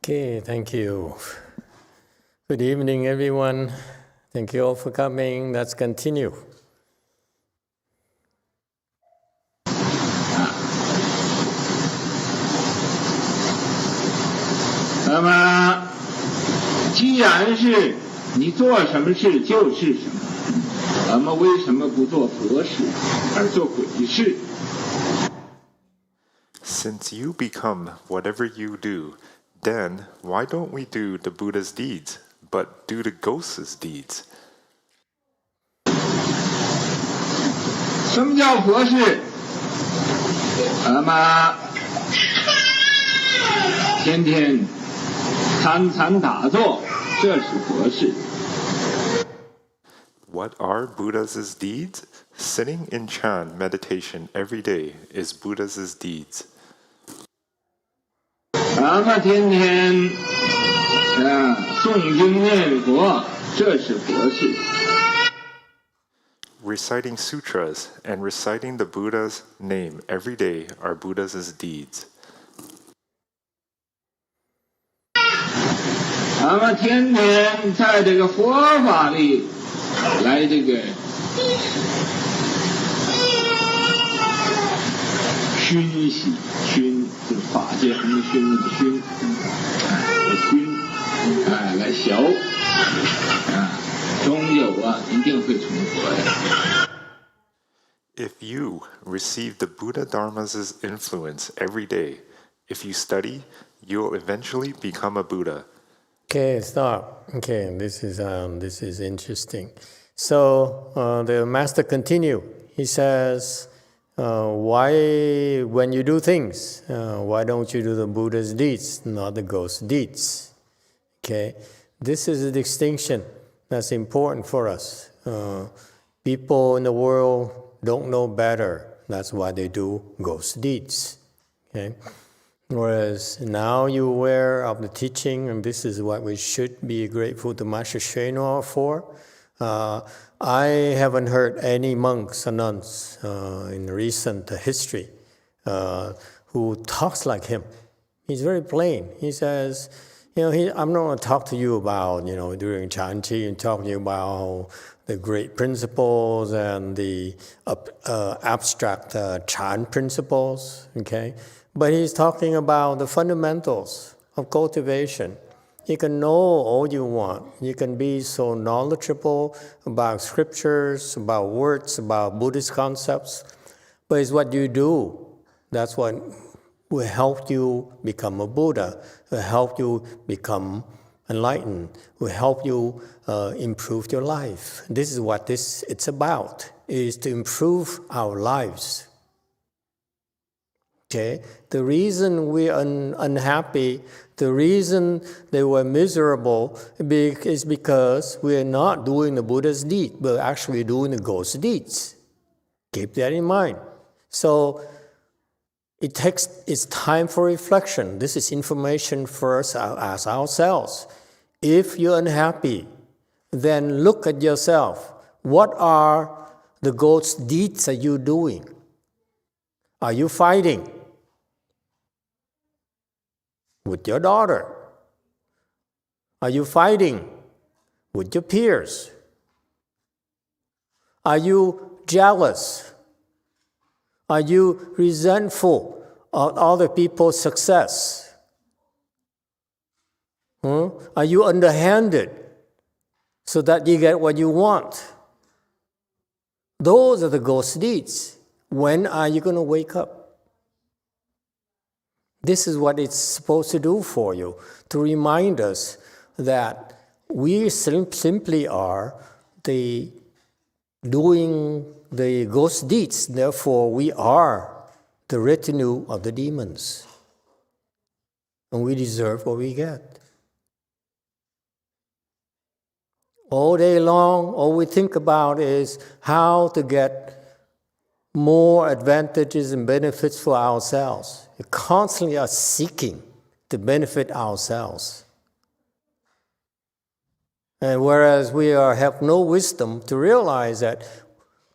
Okay, thank you. Good evening, everyone. Thank you all for coming. Let's continue. 那么，既然是你做什么事就是什么，那么为什么不做佛事而做鬼事？ Since you become whatever you do, then why don't we do the Buddha's deeds, but do the ghost's deeds? 什么叫佛事？那么，天天参禅打坐，这是佛事。 What are Buddha's deeds? Sitting in Chan meditation every day is Buddha's deeds. 那么天天诵经念佛，这是佛事。 Reciting sutras and reciting the Buddha's name every day are Buddha's deeds. 那么天天在这个佛法里来这个熏习，熏就是法界恒熏的熏，来学终有一定会成佛的。 If you receive the Buddha Dharma's influence every day, if you study, you'll eventually become a Buddha. Okay, stop. Okay, this is interesting. So the master continue. He says, why, when you do things, why don't you do the Buddha's deeds, not the ghost's deeds? Okay, this is a distinction that's important for us. People in the world don't know better. That's why they do ghost deeds. Okay. Whereas now you're aware of the teaching, and this is what we should be grateful to Master Shenhua for. I haven't heard any monks or nuns in recent history who talks like him. He's very plain. He says, I'm not going to talk to you about, during Chanchi and talk to you about the great principles and the abstract Chan principles, okay? But he's talking about the fundamentals of cultivation. You can know all you want. You can be so knowledgeable about scriptures, about words, about Buddhist concepts. But it's what you do. That's what will help you become a Buddha, will help you become enlightened, will help you improve your life. This is what it's about, is to improve our lives. Okay? The reason we're unhappy, the reason they were miserable is because we're not doing the Buddha's deed, we're actually doing the ghost's deeds. Keep that in mind. So it's time for reflection. This is information for us as ourselves. If you're unhappy, then look at yourself. What are the ghost's deeds are you doing? Are you fighting with your daughter? Are you fighting with your peers? Are you jealous? Are you resentful of other people's success? Are you underhanded so that you get what you want? Those are the ghost deeds. When are you going to wake up? This is what it's supposed to do for you, to remind us that we simply are doing the ghost deeds. Therefore, we are the retinue of the demons. And we deserve what we get. All day long, all we think about is how to get more advantages and benefits for ourselves. We constantly are seeking to benefit ourselves. And whereas we have no wisdom to realize that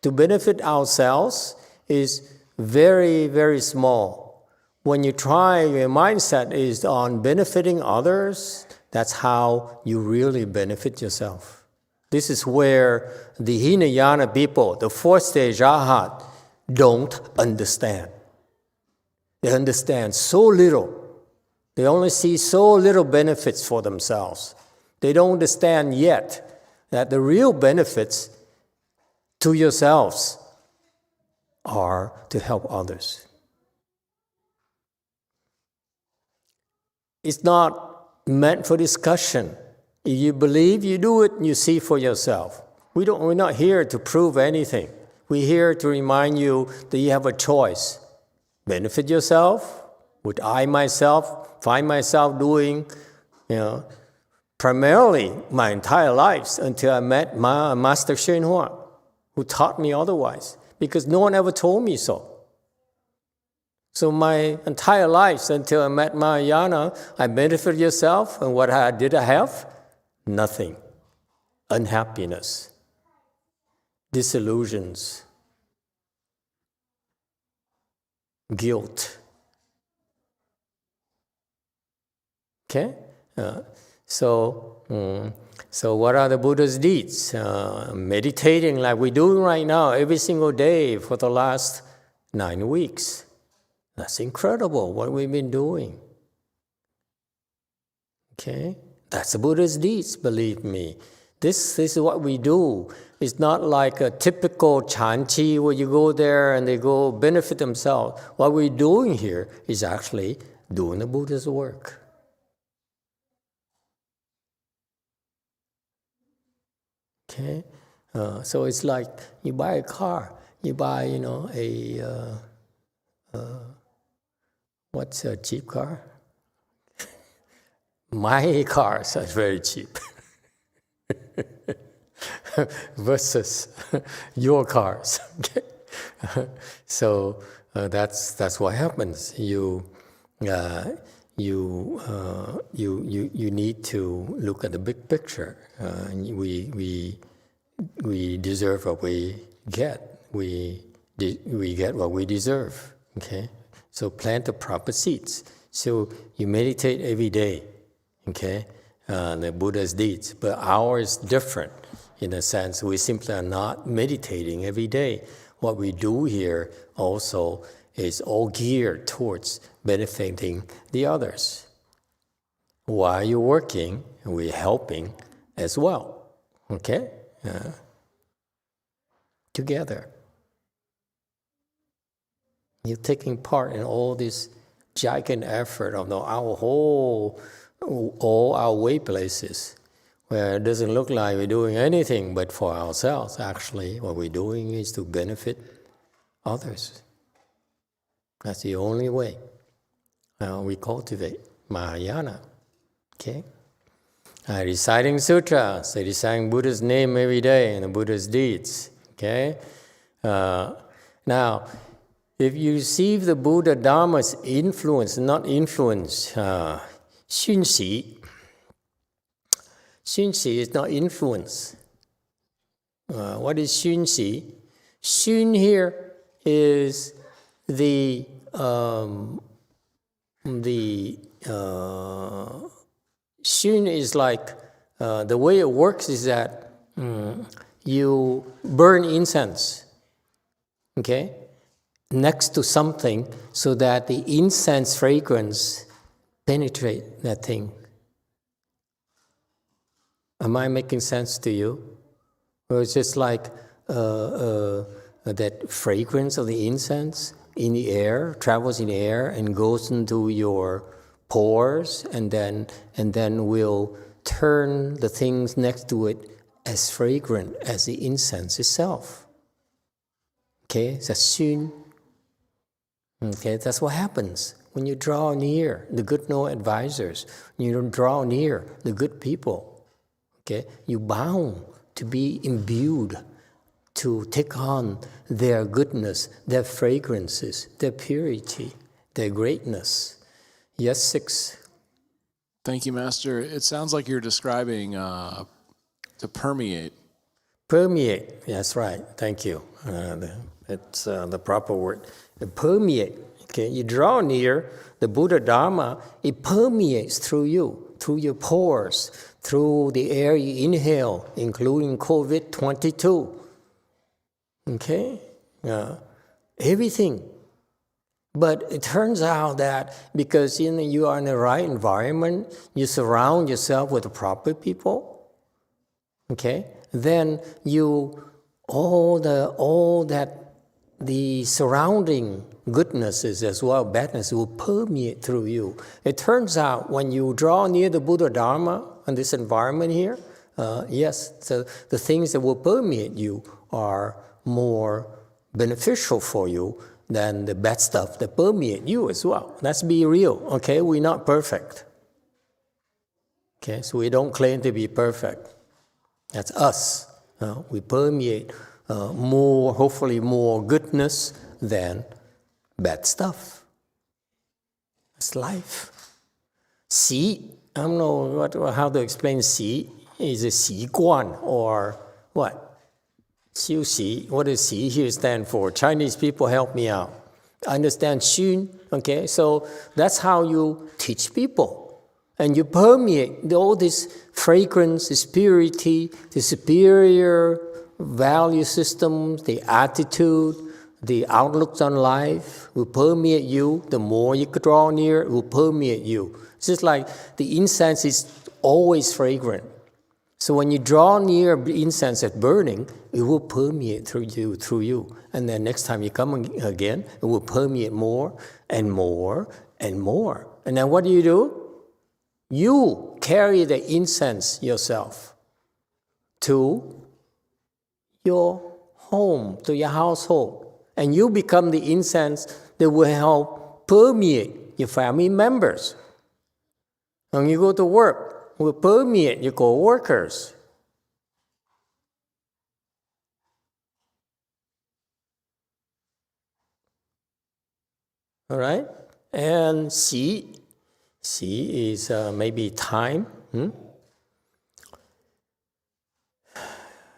to benefit ourselves is very, very small. when you try, your mindset is on benefiting others, that's how you really benefit yourself. This is where the Hinayana people, the fourth stage Arhat, don't understand. They understand so little. They only see so little benefits for themselves. They don't understand yet that the real benefits to yourselves are to help others. It's not meant for discussion. If you believe, you do it, you see for yourself. We're not here to prove anything. We're here to remind you that you have a choice. Benefit yourself, which I myself find myself doing, primarily my entire life until I met my Master YongHua, who taught me otherwise, because no one ever told me so. So my entire life until I met Mahayana, I benefited yourself, and what did I have? Nothing. Unhappiness, disillusions, guilt. Okay? So what are the Buddha's deeds? Meditating like we're doing right now every single day for the last 9 weeks. That's incredible what we've been doing. Okay? That's the Buddha's deeds, believe me. This is what we do. It's not like a typical chanchi where you go there and they go benefit themselves. What we're doing here is actually doing the Buddha's work. Okay? So it's like you buy a car. You buy, what's a cheap car? My cars are very cheap versus your cars. So that's what happens. You need to look at the big picture. We deserve what we get. We get what we deserve. Okay. So plant the proper seeds. So you meditate every day. Okay, the Buddha's deeds, but ours is different in a sense. We simply are not meditating every day. What we do here also is all geared towards benefiting the others. While you're working, we're helping as well. Okay, together. You're taking part in all this gigantic effort of all our way places, where it doesn't look like we're doing anything but for ourselves. Actually, what we're doing is to benefit others. That's the only way we cultivate Mahayana. Okay? Reciting sutras, reciting Buddha's name every day and the Buddha's deeds. Okay? Now, if you receive the Buddha Dharma's influence, not influence, Xunxi is not influence. What is Xunxi? Xun here is the Xun is like the way it works is that you burn incense, okay, next to something so that the incense fragrance penetrate that thing. Am I making sense to you? Or it's just like that fragrance of the incense in the air, travels in the air and goes into your pores and then will turn the things next to it as fragrant as the incense itself. Okay, that's Xun. Okay, that's what happens. When you draw near the good no advisors, you draw near the good people, okay, you're bound to be imbued, to take on their goodness, their fragrances, their purity, their greatness. Yes, 6. Thank you, Master. It sounds like you're describing to permeate. Permeate, that's right. Thank you. It's the proper word. Permeate. Okay, you draw near the Buddha Dharma, it permeates through you, through your pores, through the air you inhale, including COVID-22. Okay? Everything. But it turns out that because you are in the right environment, you surround yourself with the proper people, okay? Then the surrounding goodnesses as well, badness will permeate through you. It turns out when you draw near the Buddha Dharma in this environment here, yes, so the things that will permeate you are more beneficial for you than the bad stuff that permeate you as well. Let's be real, okay? We're not perfect. Okay, so we don't claim to be perfect. That's us. We permeate more, hopefully more goodness than bad stuff. It's life. 习, I don't know how to explain 习. Is it 习惯 or what? 修习. What does 习 here stand for? Chinese people help me out. I understand 熏, okay? So that's how you teach people. And you permeate all this fragrance, this purity, the superior value systems, the attitude, the outlooks on life will permeate you. The more you draw near, it will permeate you. It's just like the incense is always fragrant. So when you draw near incense at burning, it will permeate through you. And then next time you come again, it will permeate more and more and more. And then what do? You carry the incense yourself to your home, to your household. And you become the incense that will help permeate your family members. When you go to work, it will permeate your co-workers. All right? And 习 is maybe time.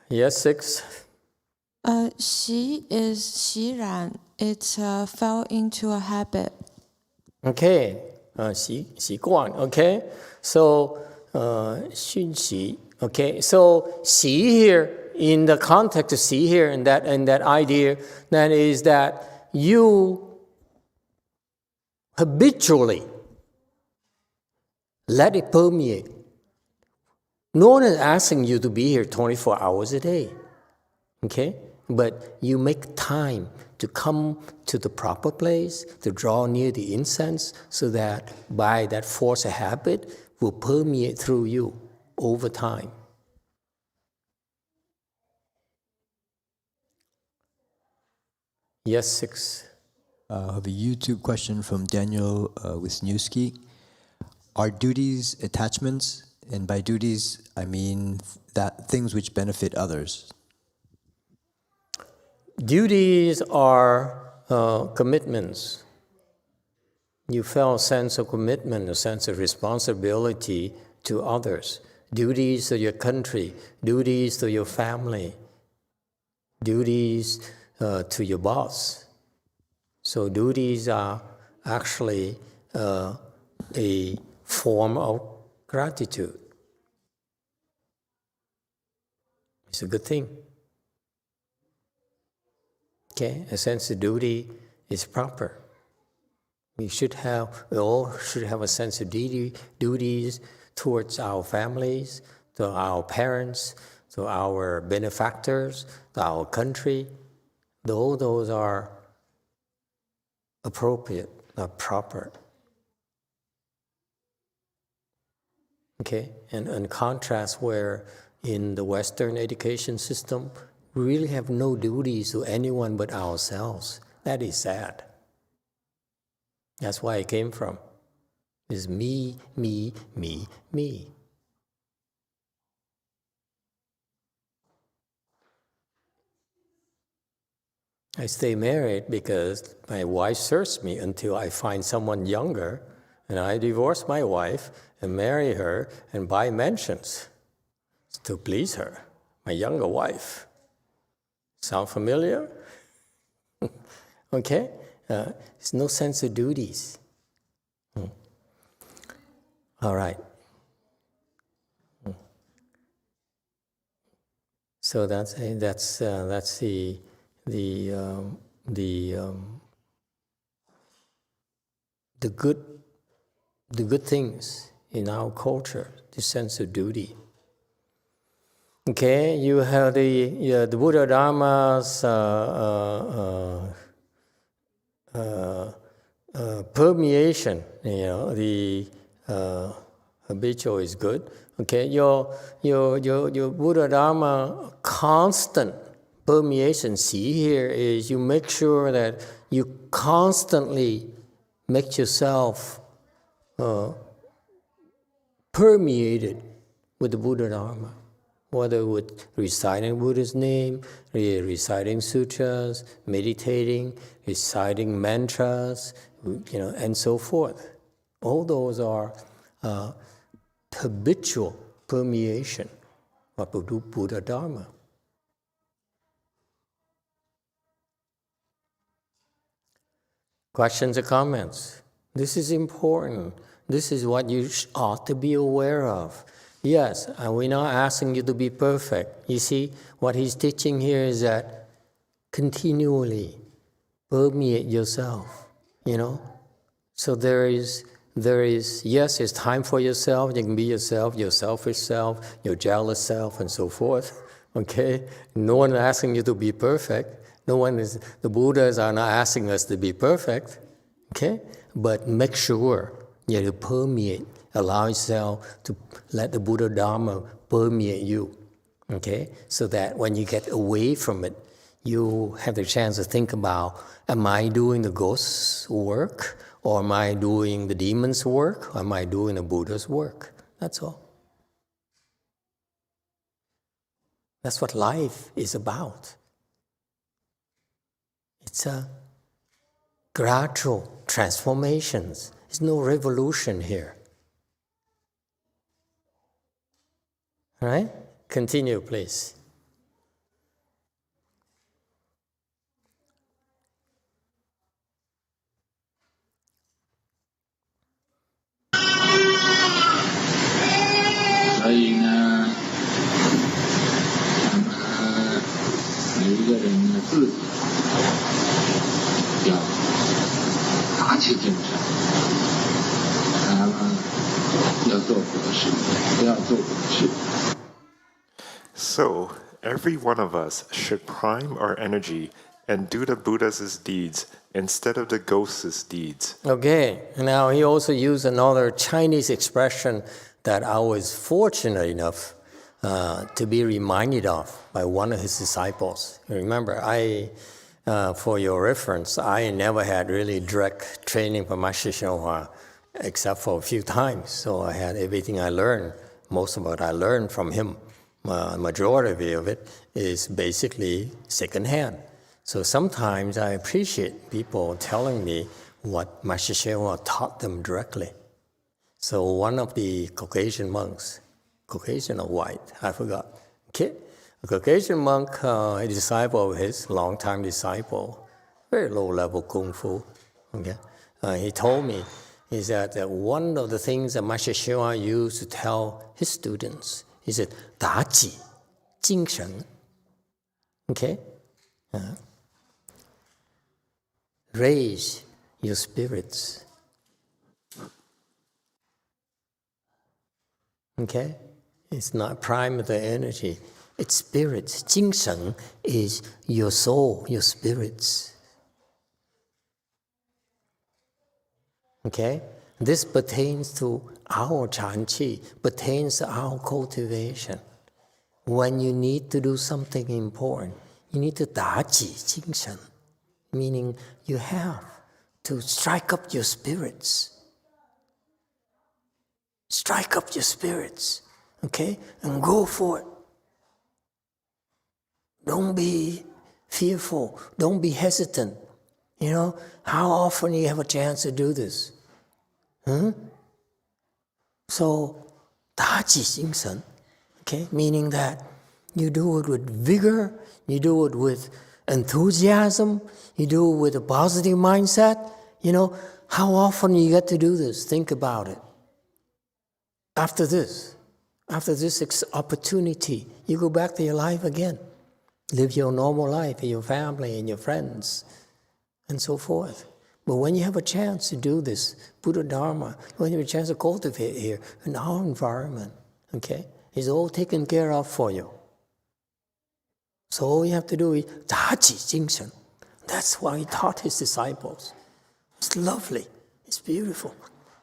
Yes, 6. 习 is 习染. It fell into a habit. Okay. 习惯. Okay. So 熏习. Okay. So 习 here, in the context of 习 here, and that idea, that is that you habitually let it permeate. No one is asking you to be here 24 hours a day, okay? But you make time to come to the proper place, to draw near the incense, so that by that force of habit will permeate through you over time. Yes, 6. I have a YouTube question from Daniel Wisniewski. Are duties attachments? And by duties, I mean that things which benefit others. Duties are commitments. You feel a sense of commitment, a sense of responsibility to others. Duties to your country, duties to your family, duties to your boss. So duties are actually a form of gratitude. It's a good thing. Okay, a sense of duty is proper. We all should have a sense of duties towards our families, to our parents, to our benefactors, to our country. All those are appropriate, not proper. Okay, and in contrast, where in the Western education system, we really have no duties to anyone but ourselves. That is sad. That's where it came from. It's me, me, me, me. I stay married because my wife serves me until I find someone younger, and I divorce my wife and marry her and buy mansions to please her, my younger wife. Sound familiar? Okay? There's no sense of duties. All right. So that's the good things in our culture, the sense of duty. Okay, you have the Buddha Dharma's permeation. The habitual is good. Okay, your Buddha Dharma constant permeation. See here is you make sure that you constantly make yourself permeated with the Buddha Dharma, whether with reciting Buddha's name, reciting sutras, meditating, reciting mantras, and so forth. All those are habitual permeation of Buddha Dharma. Questions or comments? This is important. This is what you ought to be aware of. Yes, and we're not asking you to be perfect. You see, what he's teaching here is that continually permeate yourself, So there is, yes, it's time for yourself. You can be yourself, your selfish self, your jealous self, and so forth, okay? No one is asking you to be perfect. The Buddhas are not asking us to be perfect, okay? But make sure you permeate, allow yourself to let the Buddha Dharma permeate you, okay? So that when you get away from it, you have the chance to think about, am I doing the ghost's work? Or am I doing the demon's work? Or am I doing the Buddha's work? That's all. That's what life is about. It's a gradual transformations. There's no revolution here. All right? Continue, please. So, every one of us should prime our energy and do the Buddha's deeds instead of the ghost's deeds. Okay, now he also used another Chinese expression that I was fortunate enough to be reminded of by one of his disciples. Remember, for your reference, I never had really direct training from Master YongHua except for a few times. So I had everything I learned, most of what I learned from him. Majority of it is basically secondhand. So sometimes I appreciate people telling me what Master YongHua taught them directly. So one of the Caucasian monks, Caucasian or white, I forgot. Okay, a Caucasian monk, a disciple of his, long-time disciple, very low-level kung fu. Okay, he told me is that one of the things that Master YongHua used to tell his students is that 打己精神. Okay, raise your spirits. Okay, it's not prime the energy. It's spirits. 精神 is your soul, your spirits. Okay? This pertains to our Chanqi, pertains to our cultivation. When you need to do something important, you need to 打己精神, meaning you have to strike up your spirits. Strike up your spirits, okay? And go for it. Don't be fearful. Don't be hesitant. How often you have a chance to do this? So, 打己精神, okay? Meaning that you do it with vigor, you do it with enthusiasm, you do it with a positive mindset. How often you get to do this? Think about it. After this opportunity, you go back to your life again. Live your normal life with your family and your friends and so forth. But when you have a chance to do this, Buddha Dharma, when you have a chance to cultivate here in our environment, okay, it's all taken care of for you. So all you have to do is 打起精神. That's why he taught his disciples. It's lovely. It's beautiful.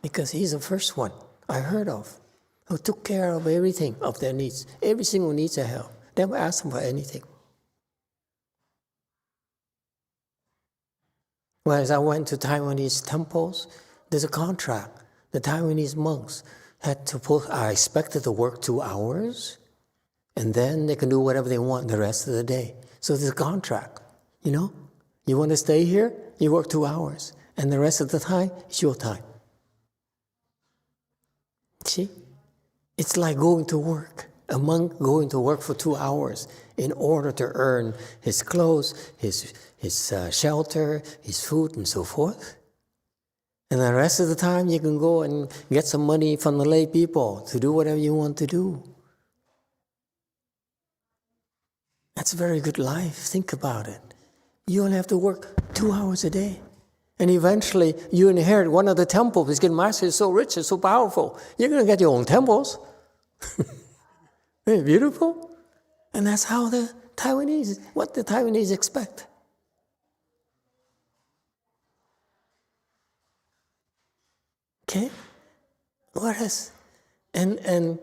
Because he's the first one I heard of who took care of everything of their needs. Every single needs they have. Never asked them for anything. Whereas I went to Taiwanese temples, there's a contract. The Taiwanese monks are expected to work 2 hours, and then they can do whatever they want the rest of the day. So there's a contract, You want to stay here, you work 2 hours, and the rest of the time, it's your time. See? It's like going to work. A monk going to work for 2 hours in order to earn his clothes, his shelter, his food, and so forth. And the rest of the time, you can go and get some money from the lay people to do whatever you want to do. That's a very good life. Think about it. You only have to work 2 hours a day. And eventually, you inherit one of the temples because the master is so rich and so powerful. You're going to get your own temples. Isn't it beautiful? And that's how what the Taiwanese expect. Okay? Whereas in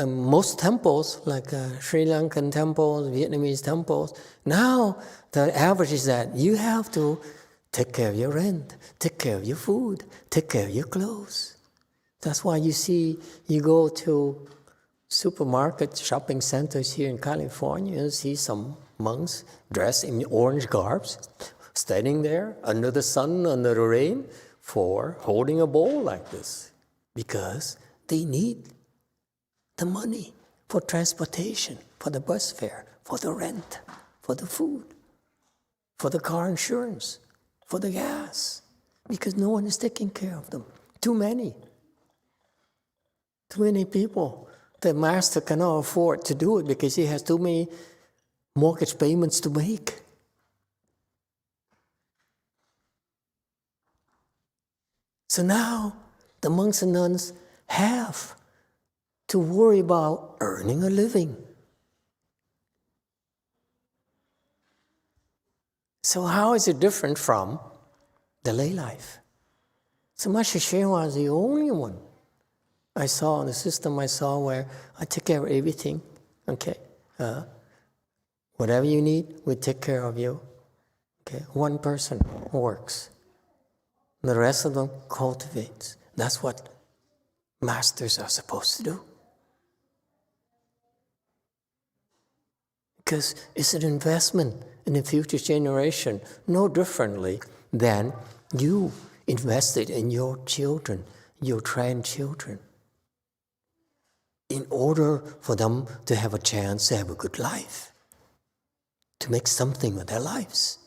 most temples, like Sri Lankan temples, Vietnamese temples, now the average is that you have to take care of your rent, take care of your food, take care of your clothes. That's why you go to supermarket, shopping centers here in California, you see some monks dressed in orange garbs, standing there under the sun, under the rain, holding a bowl like this. Because they need the money for transportation, for the bus fare, for the rent, for the food, for the car insurance, for the gas. Because no one is taking care of them. Too many people. The master cannot afford to do it because he has too many mortgage payments to make. So now the monks and nuns have to worry about earning a living. So how is it different from the lay life? So Master Hsuan is the only one I saw in the system where I take care of everything. Okay, whatever you need, we take care of you. Okay, one person works. The rest of them cultivates. That's what masters are supposed to do. Because it's an investment in the future generation, no differently than you invested in your children, your grandchildren, in order for them to have a chance to have a good life, to make something of their lives.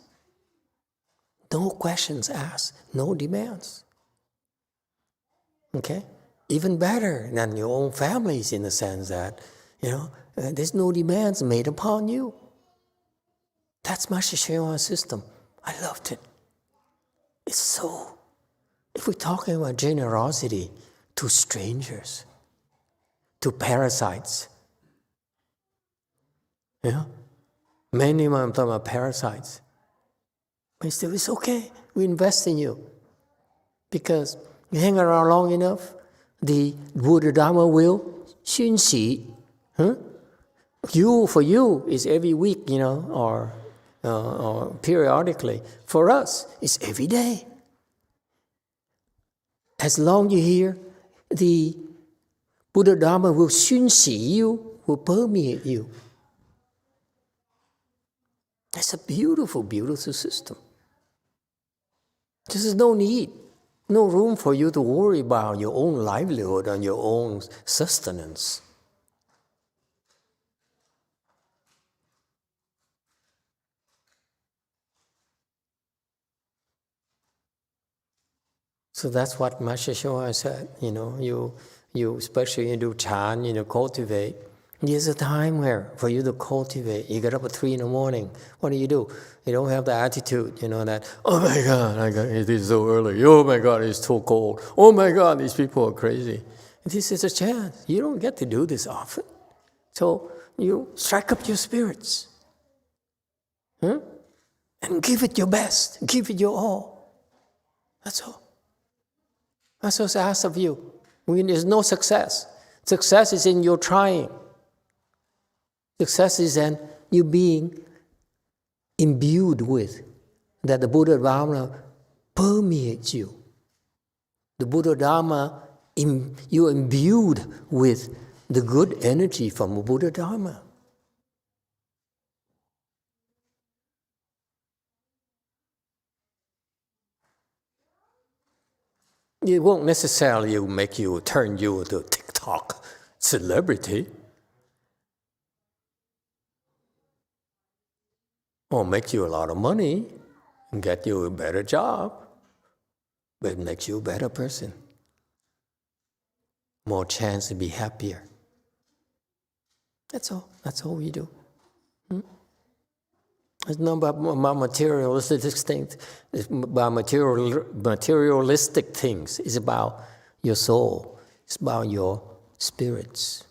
No questions asked, no demands. Okay? Even better than your own families in the sense that, there's no demands made upon you. That's Master Hsuan's system. I loved it. If we're talking about generosity to strangers, to parasites, many of them are parasites. But still, it's okay. We invest in you. Because you hang around long enough, the Buddha Dharma will 熏习. For you is every week, or periodically. For us, it's every day. As long as you hear, the Buddha Dharma will 熏习 you, will permeate you. That's a beautiful, beautiful system. There's no need, no room for you to worry about your own livelihood and your own sustenance. So that's what Master Showa said. You especially you do Chan, cultivate. There's a time where for you to cultivate, you get up at 3 in the morning. What do? You don't have the attitude, that, oh my God, it is so early. Oh my God, it's too cold. Oh my God, these people are crazy. This is a chance. You don't get to do this often. So you strike up your spirits. And give it your best. Give it your all. That's all. That's what's asked of you. There's no success. Success is in your trying. Success is in you being imbued with, that the Buddha Dharma permeates you. The Buddha Dharma, you're imbued with the good energy from the Buddha Dharma. It won't necessarily turn you into a TikTok celebrity. Or make you a lot of money and get you a better job. But it makes you a better person. More chance to be happier. That's all. That's all we do. It's not about materialistic things. It's about materialistic things. It's about your soul. It's about your spirits.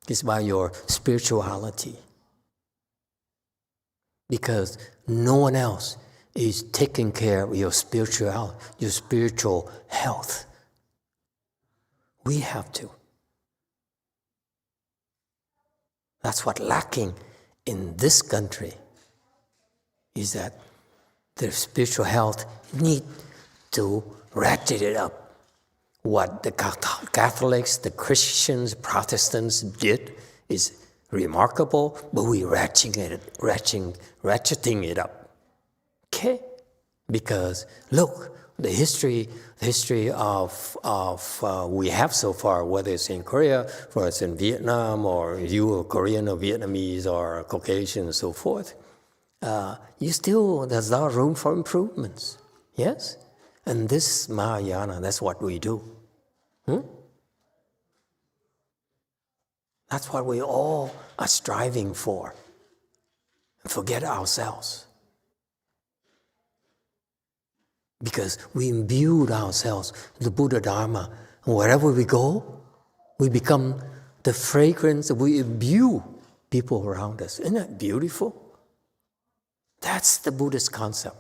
It's about your spirituality. Because no one else is taking care of your spiritual health. We have to. That's what's lacking in this country, is that the spiritual health need to ratchet it up. What the Catholics, the Christians, Protestants did is remarkable, but we're ratcheting it up. Okay? Because look, the history of we have so far, whether it's in Korea, whether it's in Vietnam, or you are Korean or Vietnamese or Caucasian and so forth, there's a lot of room for improvements. Yes? And this Mahayana, that's what we do. That's what we all are striving for. Forget ourselves. Because we imbued ourselves with the Buddha Dharma. And wherever we go, we become the fragrance, we imbue people around us. Isn't that beautiful? That's the Buddhist concept.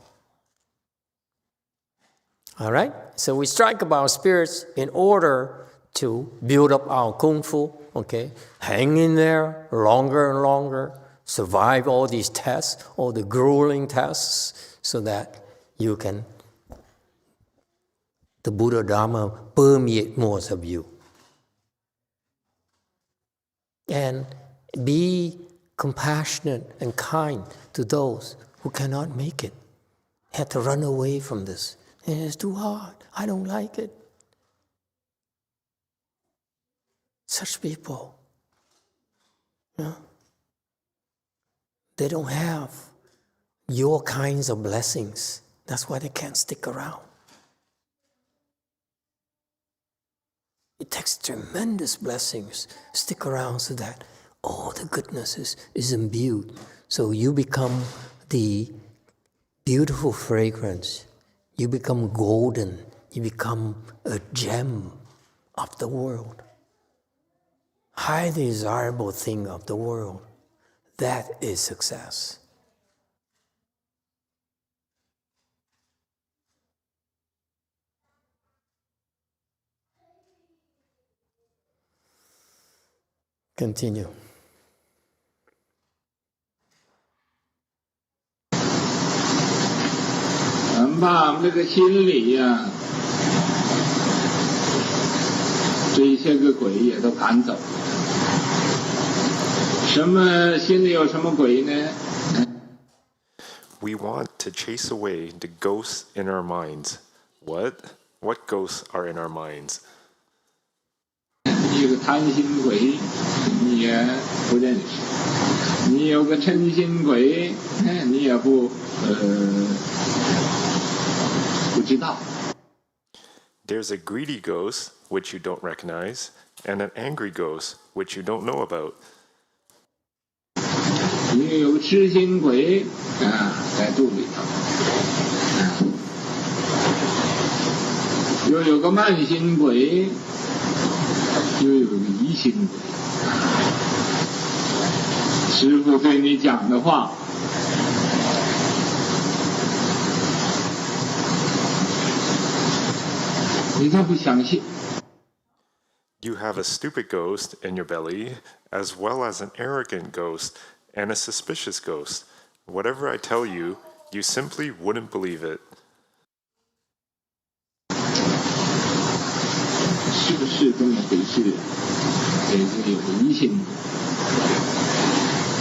All right? So we strike up our spirits in order to build up our kung fu, okay? Hang in there longer and longer, survive all these tests, all the grueling tests, so that you can, the Buddha Dharma permeate more of you. And be compassionate and kind to those who cannot make it. Have to run away from this. And it's too hard. I don't like it. Such people, they don't have your kinds of blessings. That's why they can't stick around. It takes tremendous blessings to stick around so that all the goodness is imbued. So you become the beautiful fragrance. You become golden. You become a gem of the world. Highly desirable thing of the world. That is success. Continue. Chúng ta cái心里呀，这些个鬼也都赶走。什么心里有什么鬼呢？ We want to chase away the ghosts in our minds. What? What ghosts are in our minds? 你有个贪心鬼，你也不认识；你有个嗔心鬼，你也不知道。There's a greedy ghost, which you don't recognize, and an angry ghost, which you don't know about. 也有痴心鬼在肚里头，又有个慢心鬼，又有个疑心鬼。师父对你讲的话，你都不相信。You have a stupid ghost in your belly, as well as an arrogant ghost and a suspicious ghost. Whatever I tell you, you simply wouldn't believe it. 是不是这么回事？这个有疑心，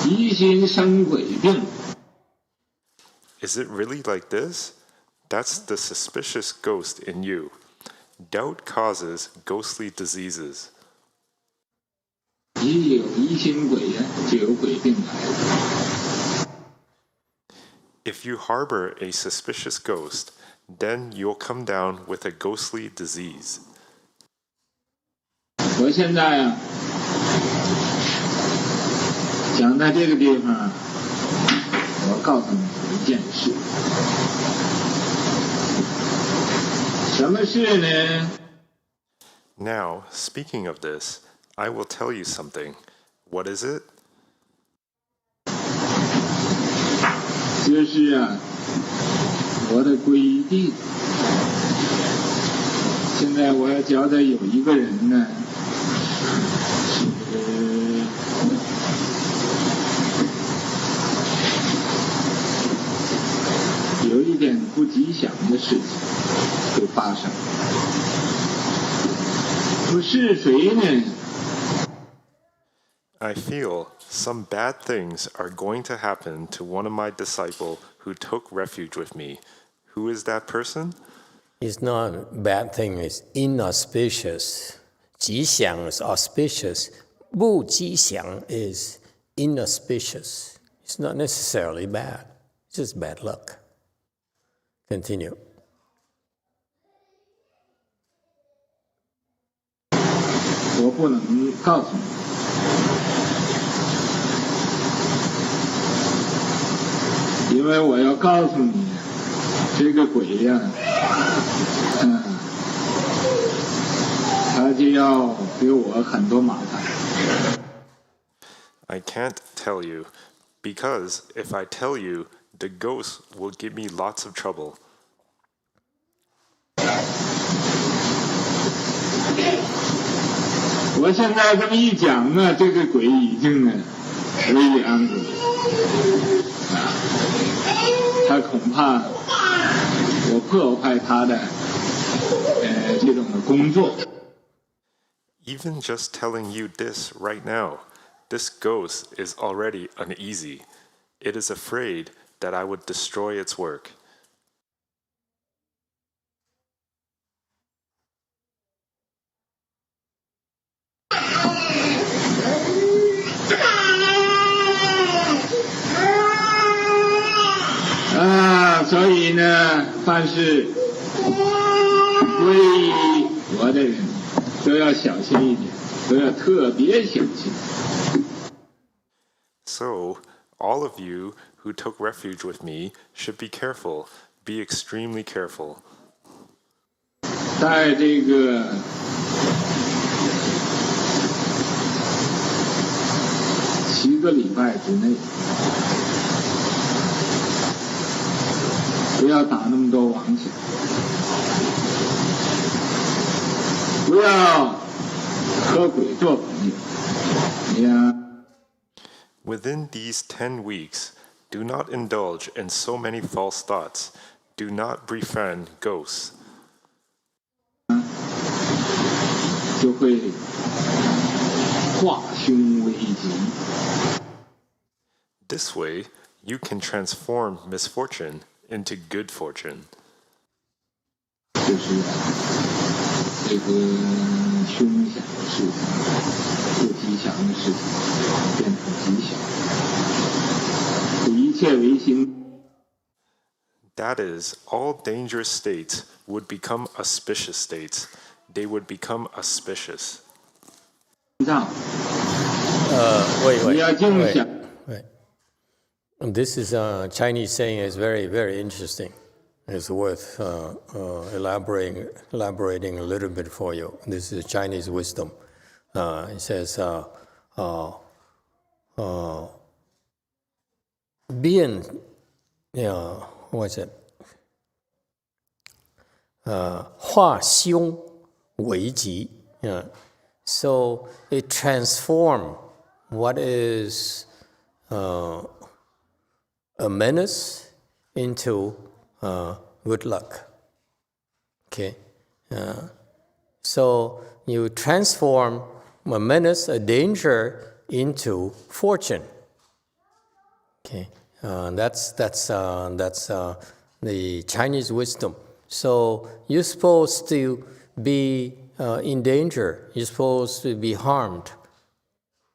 疑心生鬼病。Is it really like this? That's the suspicious ghost in you. Doubt causes ghostly diseases. 一有疑心鬼呀，就有鬼病来。 If you harbor a suspicious ghost, then you'll come down with a ghostly disease. 我现在讲到这个地方，我告诉你一件事。什么事呢？ Now, speaking of this, I will tell you something. What is it? 就是我的规定。现在我要交代有一个人呢，有一点不吉祥的事情会发生。我是谁呢？ I feel some bad things are going to happen to one of my disciples who took refuge with me. Who is that person? It's not a bad thing, it's inauspicious. 吉祥 is auspicious. 不吉祥 is inauspicious. It's not necessarily bad. It's just bad luck. Continue. 我不能告诉你。 因为我要告诉你，这个鬼呀，他就要给我很多麻烦。 I can't tell you, because if I tell you, the ghost will give me lots of trouble. 我现在这么一讲呢，这个鬼已经呢危里安鬼。 他恐怕我破坏他的这种的工作。 Even just telling you this right now, this ghost is already uneasy. It is afraid that I would destroy its work. 所以呢，凡是皈依我的人，都要小心一点，都要特别小心。 So, all of you who took refuge with me should be careful, be extremely careful. 在这个7个礼拜之内。 不要打那么多妄想，不要和鬼做朋友。呀， Within these 10 weeks, do not indulge in so many false thoughts. Do not befriend ghosts. 就会化凶为吉。 This way, you can transform misfortune into good fortune. 就是这个凶险的事情、不吉祥的事情变成吉祥，以一切为心。That is, all dangerous states would become auspicious states. They would become auspicious. 上 Wait, 你要这么想， wait. This is Chinese saying is very, very interesting. It's worth elaborating a little bit for you. This is Chinese wisdom. It says, being, what's it? 化凶为吉. So it transforms what is a menace into good luck. Okay? So you transform a menace, a danger, into fortune. Okay? That's the Chinese wisdom. So you're supposed to be in danger. You're supposed to be harmed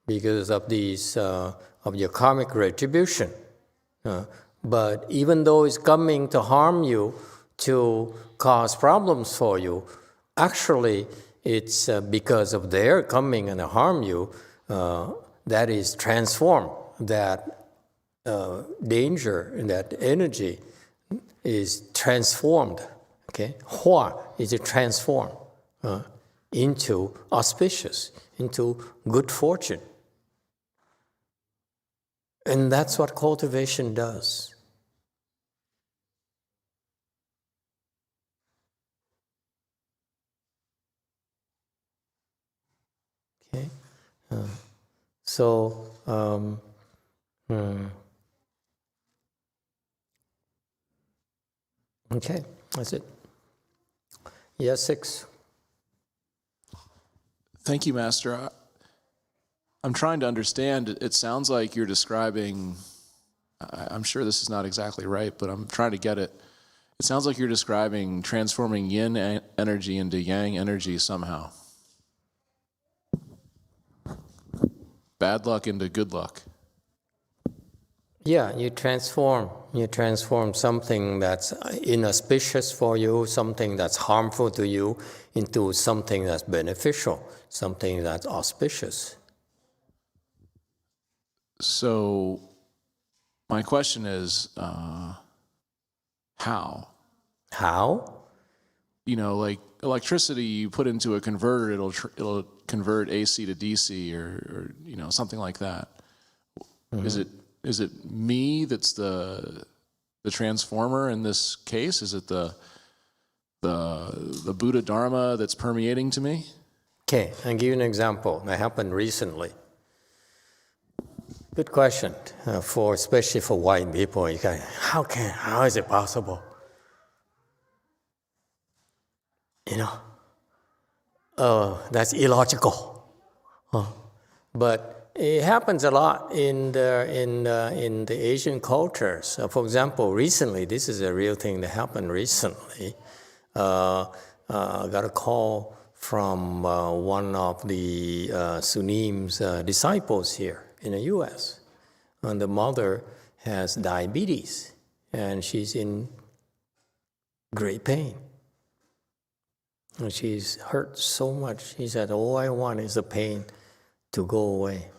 because of these of your karmic retribution. But even though it's coming to harm you, to cause problems for you, actually it's because of their coming and harm you that is transformed. That danger and that energy is transformed. Okay, Hua is transformed into auspicious, into good fortune. And that's what cultivation does. Okay, okay, that's it. Yes, 6. Thank you, Master. I'm trying to understand. It sounds like you're describing, I'm sure this is not exactly right, but I'm trying to get it. It sounds like you're describing transforming yin energy into yang energy somehow. Bad luck into good luck. Yeah, you transform something that's inauspicious for you, something that's harmful to you, into something that's beneficial, something that's auspicious. So my question is, how? How? You know, like electricity, you put into a converter, it'll convert AC to DC, or you know, something like that. Mm-hmm. Is it me that's the transformer in this case? Is it the Buddha Dharma that's permeating to me? Okay, I'll give you an example that happened recently. Good question, especially for white people. How is it possible? You know, that's illogical. But it happens a lot in the Asian cultures. For example, recently, this is a real thing that happened recently. I got a call from one of the Sunim's disciples here in the U.S. And the mother has diabetes, and she's in great pain. And she's hurt so much. She said, all I want is the pain to go away.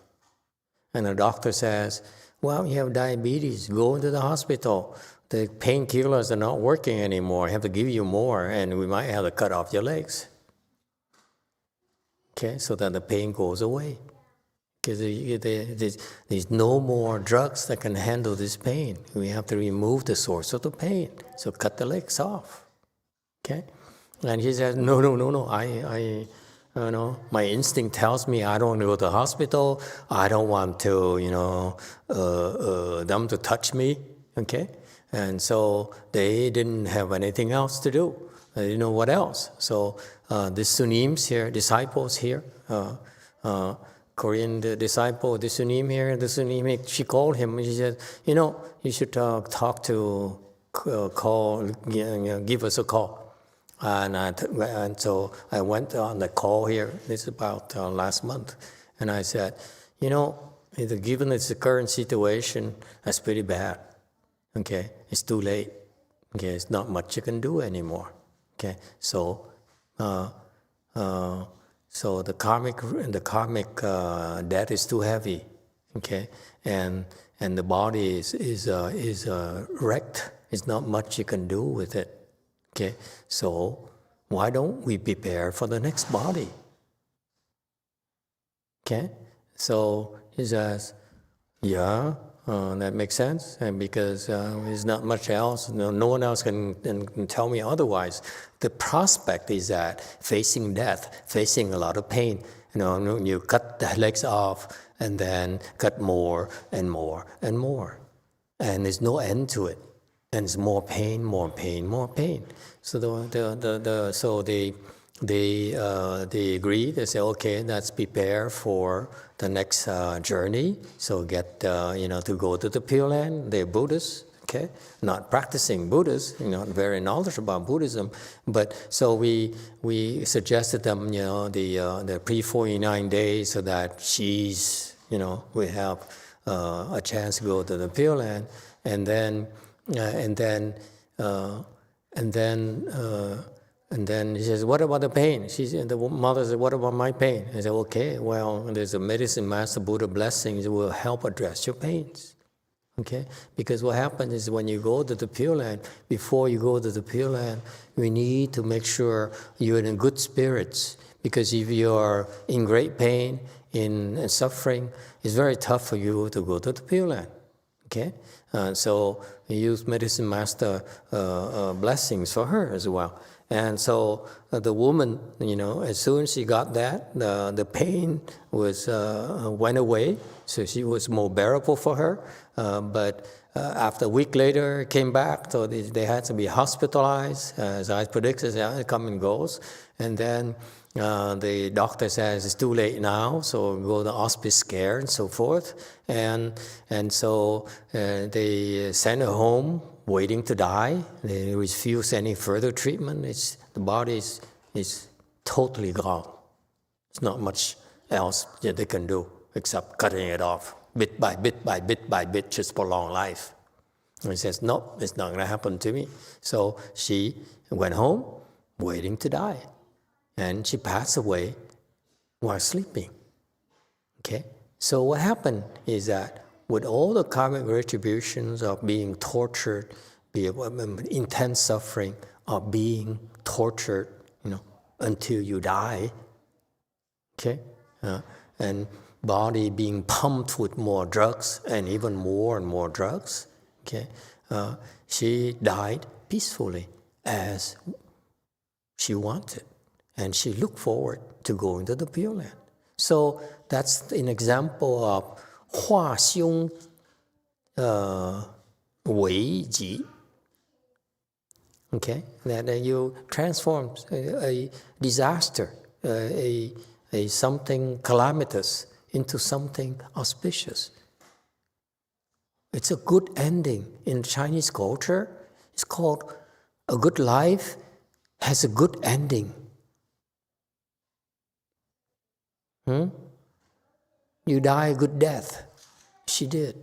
And the doctor says, well, you have diabetes, go into the hospital. The painkillers are not working anymore. I have to give you more, and we might have to cut off your legs. Okay, so that the pain goes away. Because there's no more drugs that can handle this pain. We have to remove the source of the pain. So cut the legs off. Okay? And he says, no. My instinct tells me I don't want to go to the hospital. I don't want to, them to touch me. Okay? And so they didn't have anything else to do. They didn't know what else. So the Sunims here, disciples here, Korean disciple, the Sunim here, she called him and she said, you should talk to, give us a call. And so I went on the call here, this is about last month, and I said, given its current situation, that's pretty bad. Okay, it's too late. Okay, it's not much you can do anymore. Okay, so so the karmic debt is too heavy. Okay, and the body is wrecked. It's not much you can do with it. Okay, so why don't we prepare for the next body? Okay, so he says, yeah, that makes sense, and because there's not much else, no one else can tell me otherwise. The prospect is that facing death, facing a lot of pain, you cut the legs off and then cut more and more and more, and there's no end to it, and it's more pain, more pain, more pain. So they agree. They say, okay, let's prepare for the next journey. So get to go to the Pure Land. They're Buddhists, okay, not practicing Buddhists, not very knowledgeable about Buddhism. But so we suggested them, the pre-49 days, so that we have a chance to go to the Pure Land, and then he says, what about the pain? The mother said, what about my pain? I said, okay, well, there's a medicine master, Buddha blessings will help address your pains. Okay? Because what happens is when you go to the Pure Land, before you go to the Pure Land, we need to make sure you're in good spirits. Because if you're in great pain, in suffering, it's very tough for you to go to the Pure Land. Okay? So we use medicine master blessings for her as well. And so the woman, as soon as she got that, the pain went away. So she was more bearable for her. But after a week later, it came back. So they had to be hospitalized. As I predicted, it comes and goes. And then the doctor says it's too late now, so go to hospice care and so forth. And so they send her home, waiting to die. They refuse any further treatment. The body is totally gone. There's not much else that they can do except cutting it off bit by bit by bit by bit, just for long life. And he says, nope, it's not going to happen to me. So she went home, waiting to die. And she passed away while sleeping. Okay? So what happened is that with all the karmic retributions of being tortured, intense suffering, of being tortured, until you die, okay? And body being pumped with more drugs and even more and more drugs, okay? She died peacefully as she wanted. And she looked forward to going to the Pure Land. So that's an example of 化凶为吉. Okay, that you transform a disaster, a something calamitous into something auspicious. It's a good ending. In Chinese culture, it's called a good life has a good ending. You die a good death. She did.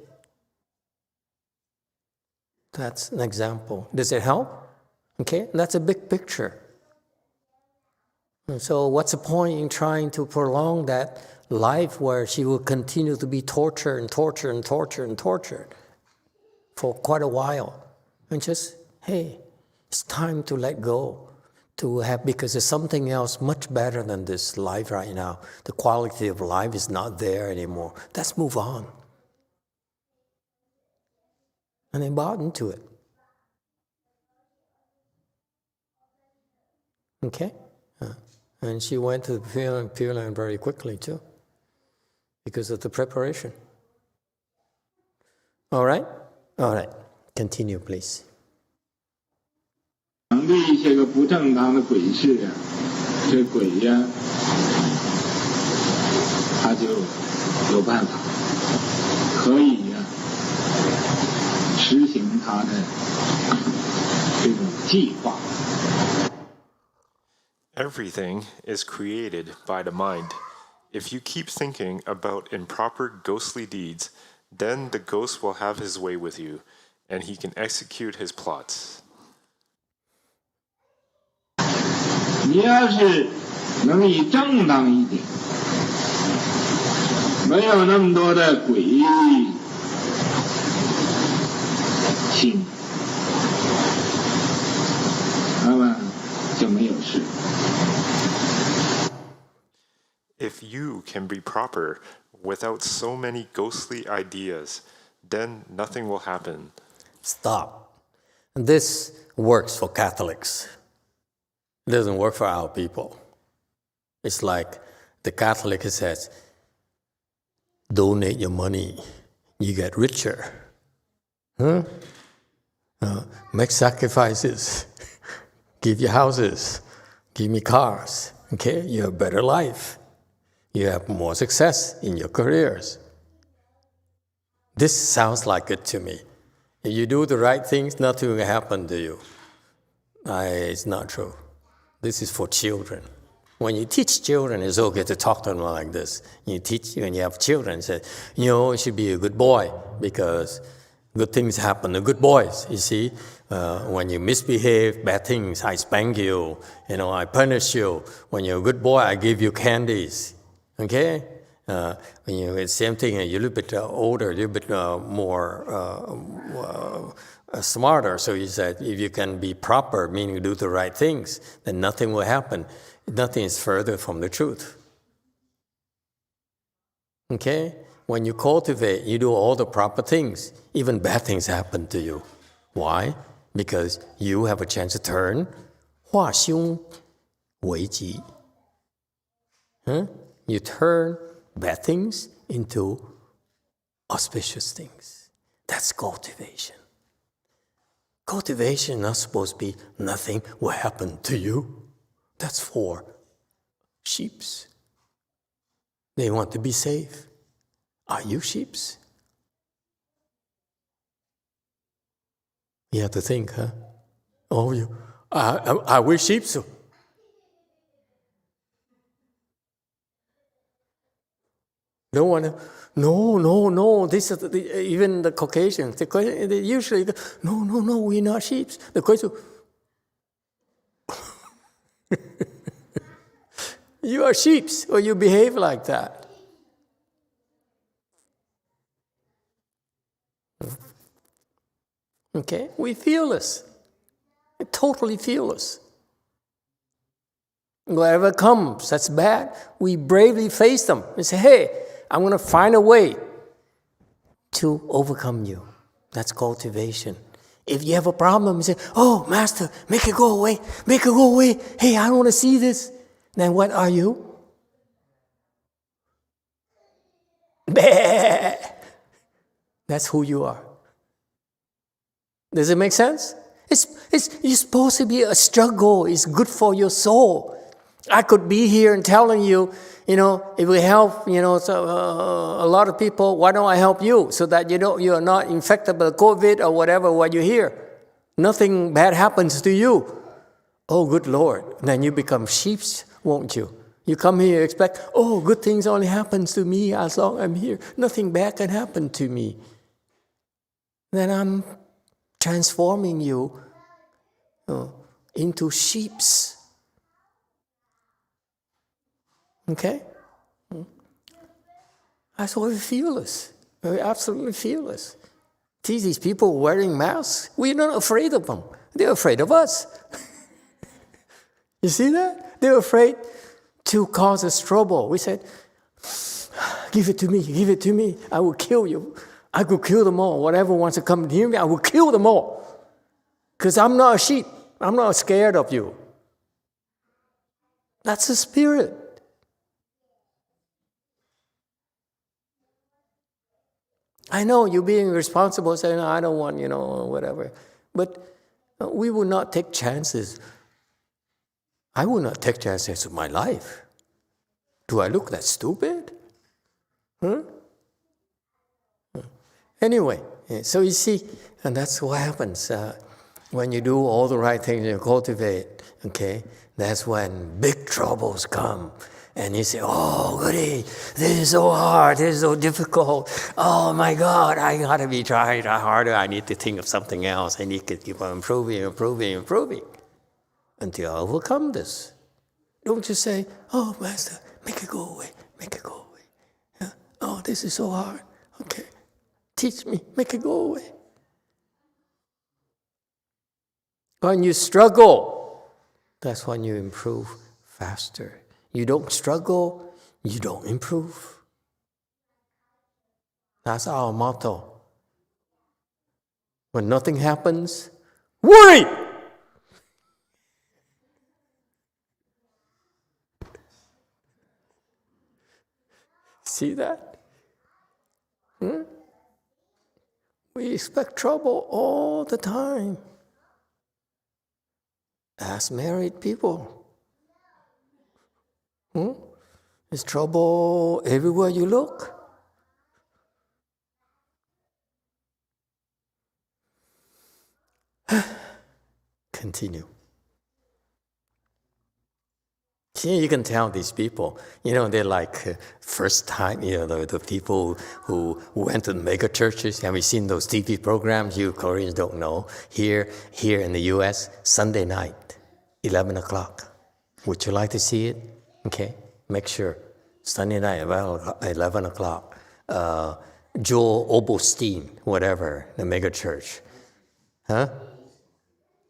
That's an example. Does it help? Okay, that's a big picture. And so what's the point in trying to prolong that life where she will continue to be tortured and tortured and tortured and tortured for quite a while? And just, hey, it's time to let go. Because there's something else much better than this life right now. The quality of life is not there anymore. Let's move on. And they bought into it. Okay? And she went to the Pure Land very quickly too, because of the preparation. All right? All right. Continue, please. 对一些个不正当的鬼事啊，这鬼呀，他就有办法，可以呀，实行他的这种计划。 Everything is created by the mind. If you keep thinking about improper ghostly deeds, then the ghost will have his way with you, and he can execute his plots. 你要是能以正当一点，没有那么多的诡异心，那么就没有事。 If you can be proper without so many ghostly ideas, then nothing will happen. Stop. This works for Catholics. It doesn't work for our people. It's like the Catholic says, donate your money, you get richer. Huh? Make sacrifices, give you houses, give me cars. Okay, you have a better life. You have more success in your careers. This sounds like it to me. If you do the right things, nothing will happen to you. It's not true. This is for children. When you teach children, it's okay to talk to them like this. You teach, when you have children, say, you should be a good boy because good things happen to good boys, you see. When you misbehave, bad things, I spank you, I punish you. When you're a good boy, I give you candies, okay? When you same thing, you're a little bit older, a little bit more smarter. So you said, if you can be proper, meaning do the right things, then nothing will happen. Nothing is further from the truth. Okay? When you cultivate, you do all the proper things, even bad things happen to you. Why? Because you have a chance to turn 化凶为吉. You turn bad things into auspicious things. That's cultivation. Cultivation is not supposed to be nothing will happen to you. That's for sheeps. They want to be safe. Are you sheeps? You have to think, huh? All of you. Are we sheeps? No one. No. This is even the Caucasians. They usually go, no. We're not sheep. The question, you are sheep, or you behave like that. Okay, we fearless, totally fearless. Whatever comes that's bad, we bravely face them and say, hey, I'm going to find a way to overcome you. That's cultivation. If you have a problem, you say, oh, Master, make it go away. Make it go away. Hey, I don't want to see this. Then what are you? That's who you are. Does it make sense? It's supposed to be a struggle. It's good for your soul. I could be here and telling you, it will help, a lot of people. Why don't I help you so that you are not infected by COVID or whatever what you hear? Nothing bad happens to you. Oh, good Lord. Then you become sheep, won't you? You come here, expect, oh, good things only happens to me as long as I'm here. Nothing bad can happen to me. Then I'm transforming you into sheeps. Okay? That's why we're fearless. We're absolutely fearless. See these people wearing masks? We're not afraid of them. They're afraid of us. You see that? They're afraid to cause us trouble. We said, give it to me. I will kill you. I could kill them all. Whatever wants to come near me, I will kill them all. Because I'm not a sheep. I'm not scared of you. That's the spirit. I know you're being responsible, saying, no, I don't want, whatever. But we will not take chances. I will not take chances of my life. Do I look that stupid? Anyway, so you see, and that's what happens. When you do all the right things, you cultivate, okay, that's when big troubles come. And you say, oh, goody, this is so hard, this is so difficult. Oh, my God, I got to be trying harder. I need to think of something else. I need to keep on improving until I overcome this. Don't just say, oh, Master, make it go away, make it go away. Yeah? Oh, this is so hard. Okay, teach me, make it go away. When you struggle, that's when you improve faster. You don't struggle, you don't improve. That's our motto. When nothing happens, worry! See that? We expect trouble all the time. Ask married people. There's trouble everywhere you look. Continue. See, you can tell these people, they're like first time, the people who went to the mega churches. Have you seen those TV programs? You Koreans don't know. Here in the US, Sunday night, 11 o'clock. Would you like to see it? Okay, make sure. Sunday night, about 11 o'clock. Joel Osteen, whatever, the mega church.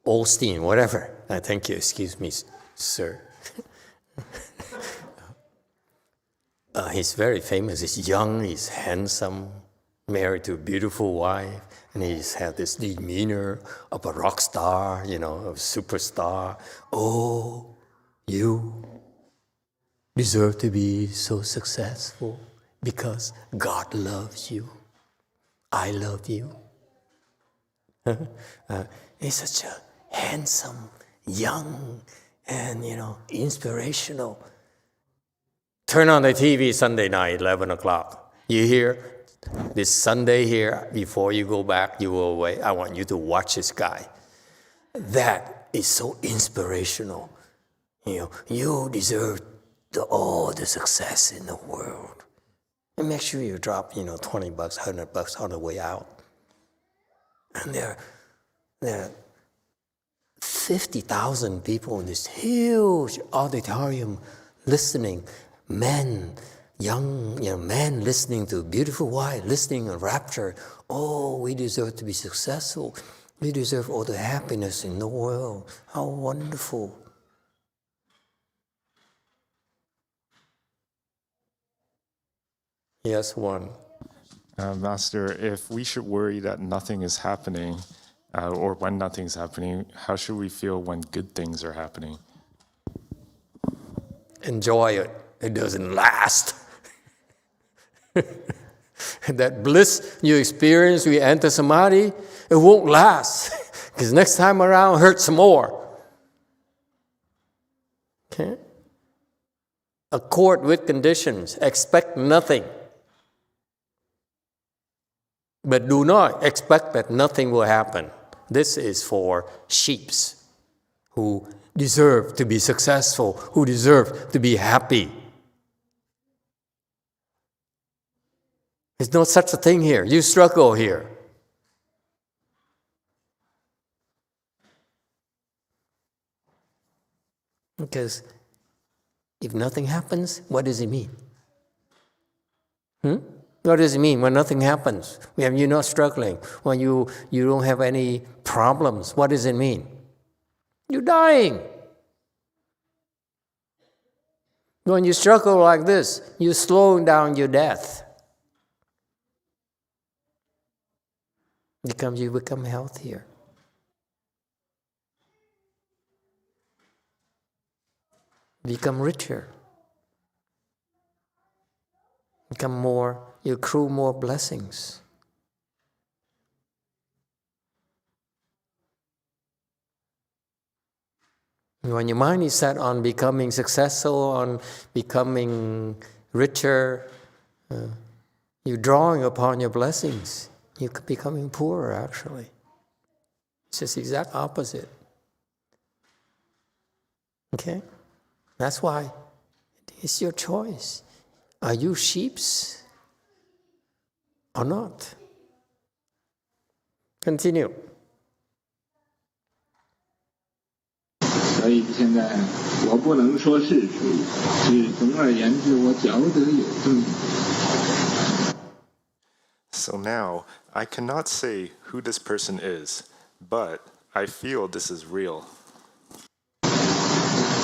Osteen, whatever. Thank you, excuse me, sir. He's very famous. He's young, he's handsome, married to a beautiful wife, and he's had this demeanor of a rock star, of a superstar. Oh, you deserve to be so successful because God loves you. I love you. He's such a handsome, young, and inspirational. Turn on the TV Sunday night, 11 o'clock. You hear this Sunday here, before you go back, you go away. I want you to watch this guy. That is so inspirational. You deserve all the success in the world. And make sure you drop, $20, $100 on the way out. And there are 50,000 people in this huge auditorium listening. Men, young men listening to beautiful wife, listening to rapture. Oh, we deserve to be successful. We deserve all the happiness in the world. How wonderful. Yes, one. Master, if we should worry that nothing is happening, or when nothing's happening, how should we feel when good things are happening? Enjoy it. It doesn't last. That bliss you experience when you enter samadhi, it won't last. Because next time around, hurts more. Okay? Accord with conditions. Expect nothing. But do not expect that nothing will happen. This is for sheeps who deserve to be successful, who deserve to be happy. There's no such a thing here. You struggle here. Because if nothing happens, what does it mean? What does it mean when nothing happens? When you're not struggling, when you don't have any problems, what does it mean? You're dying. When you struggle like this, you're slowing down your death. You become healthier. Become richer. You accrue more blessings. When your mind is set on becoming successful, on becoming richer, you're drawing upon your blessings. You're becoming poorer, actually. It's just the exact opposite. Okay? That's why it's your choice. Are you sheeps or not? Continue. 所以现在我不能说是谁，只总而言之，我觉得有这么一个。So now, I cannot say who this person is, but I feel this is real.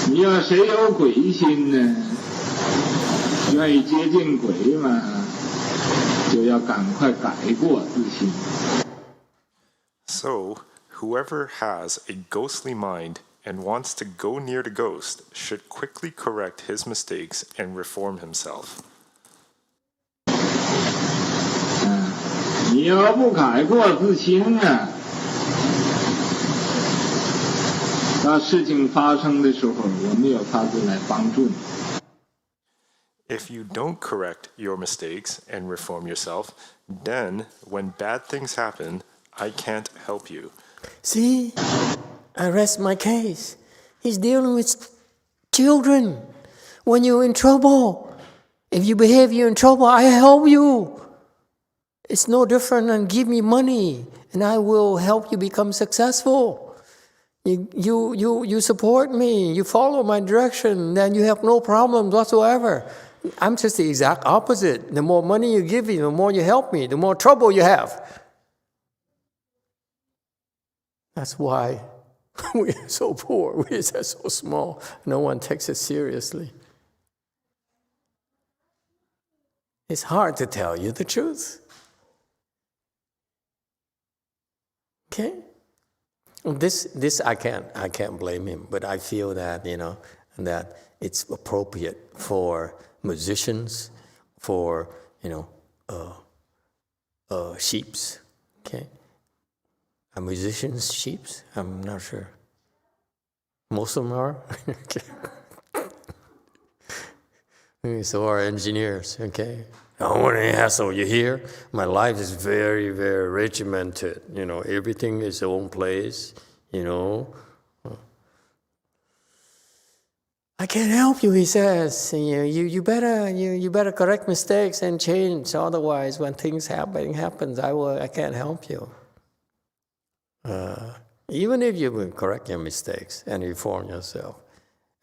你要谁有鬼心呢？愿意接近鬼嘛，就要赶快改过自新。So, whoever has a ghostly mind and wants to go near the ghost should quickly correct his mistakes and reform himself. 你要不改过自新呢，当事情发生的时候，我没有法子来帮助你。If you don't correct your mistakes and reform yourself, then when bad things happen, I can't help you. See, I rest my case. He's dealing with children. When you're in trouble, if you behave, you're in trouble, I help you. It's no different than give me money and I will help you become successful. You support me, you follow my direction, then you have no problems whatsoever. I'm just the exact opposite. The more money you give me, the more you help me, the more trouble you have. That's why we are so poor, we are so small. No one takes it seriously. It's hard to tell you the truth. Okay? This I can't blame him, but I feel that, that it's appropriate for musicians, for, sheeps, okay? Are musicians sheeps? I'm not sure. Most of them are? So are engineers, okay? I don't want any hassle, you hear? My life is very, very regimented. Everything is its own place, I can't help you, he says. You better correct mistakes and change. Otherwise, when things happens, I can't help you. Even if you will correct your mistakes and reform yourself.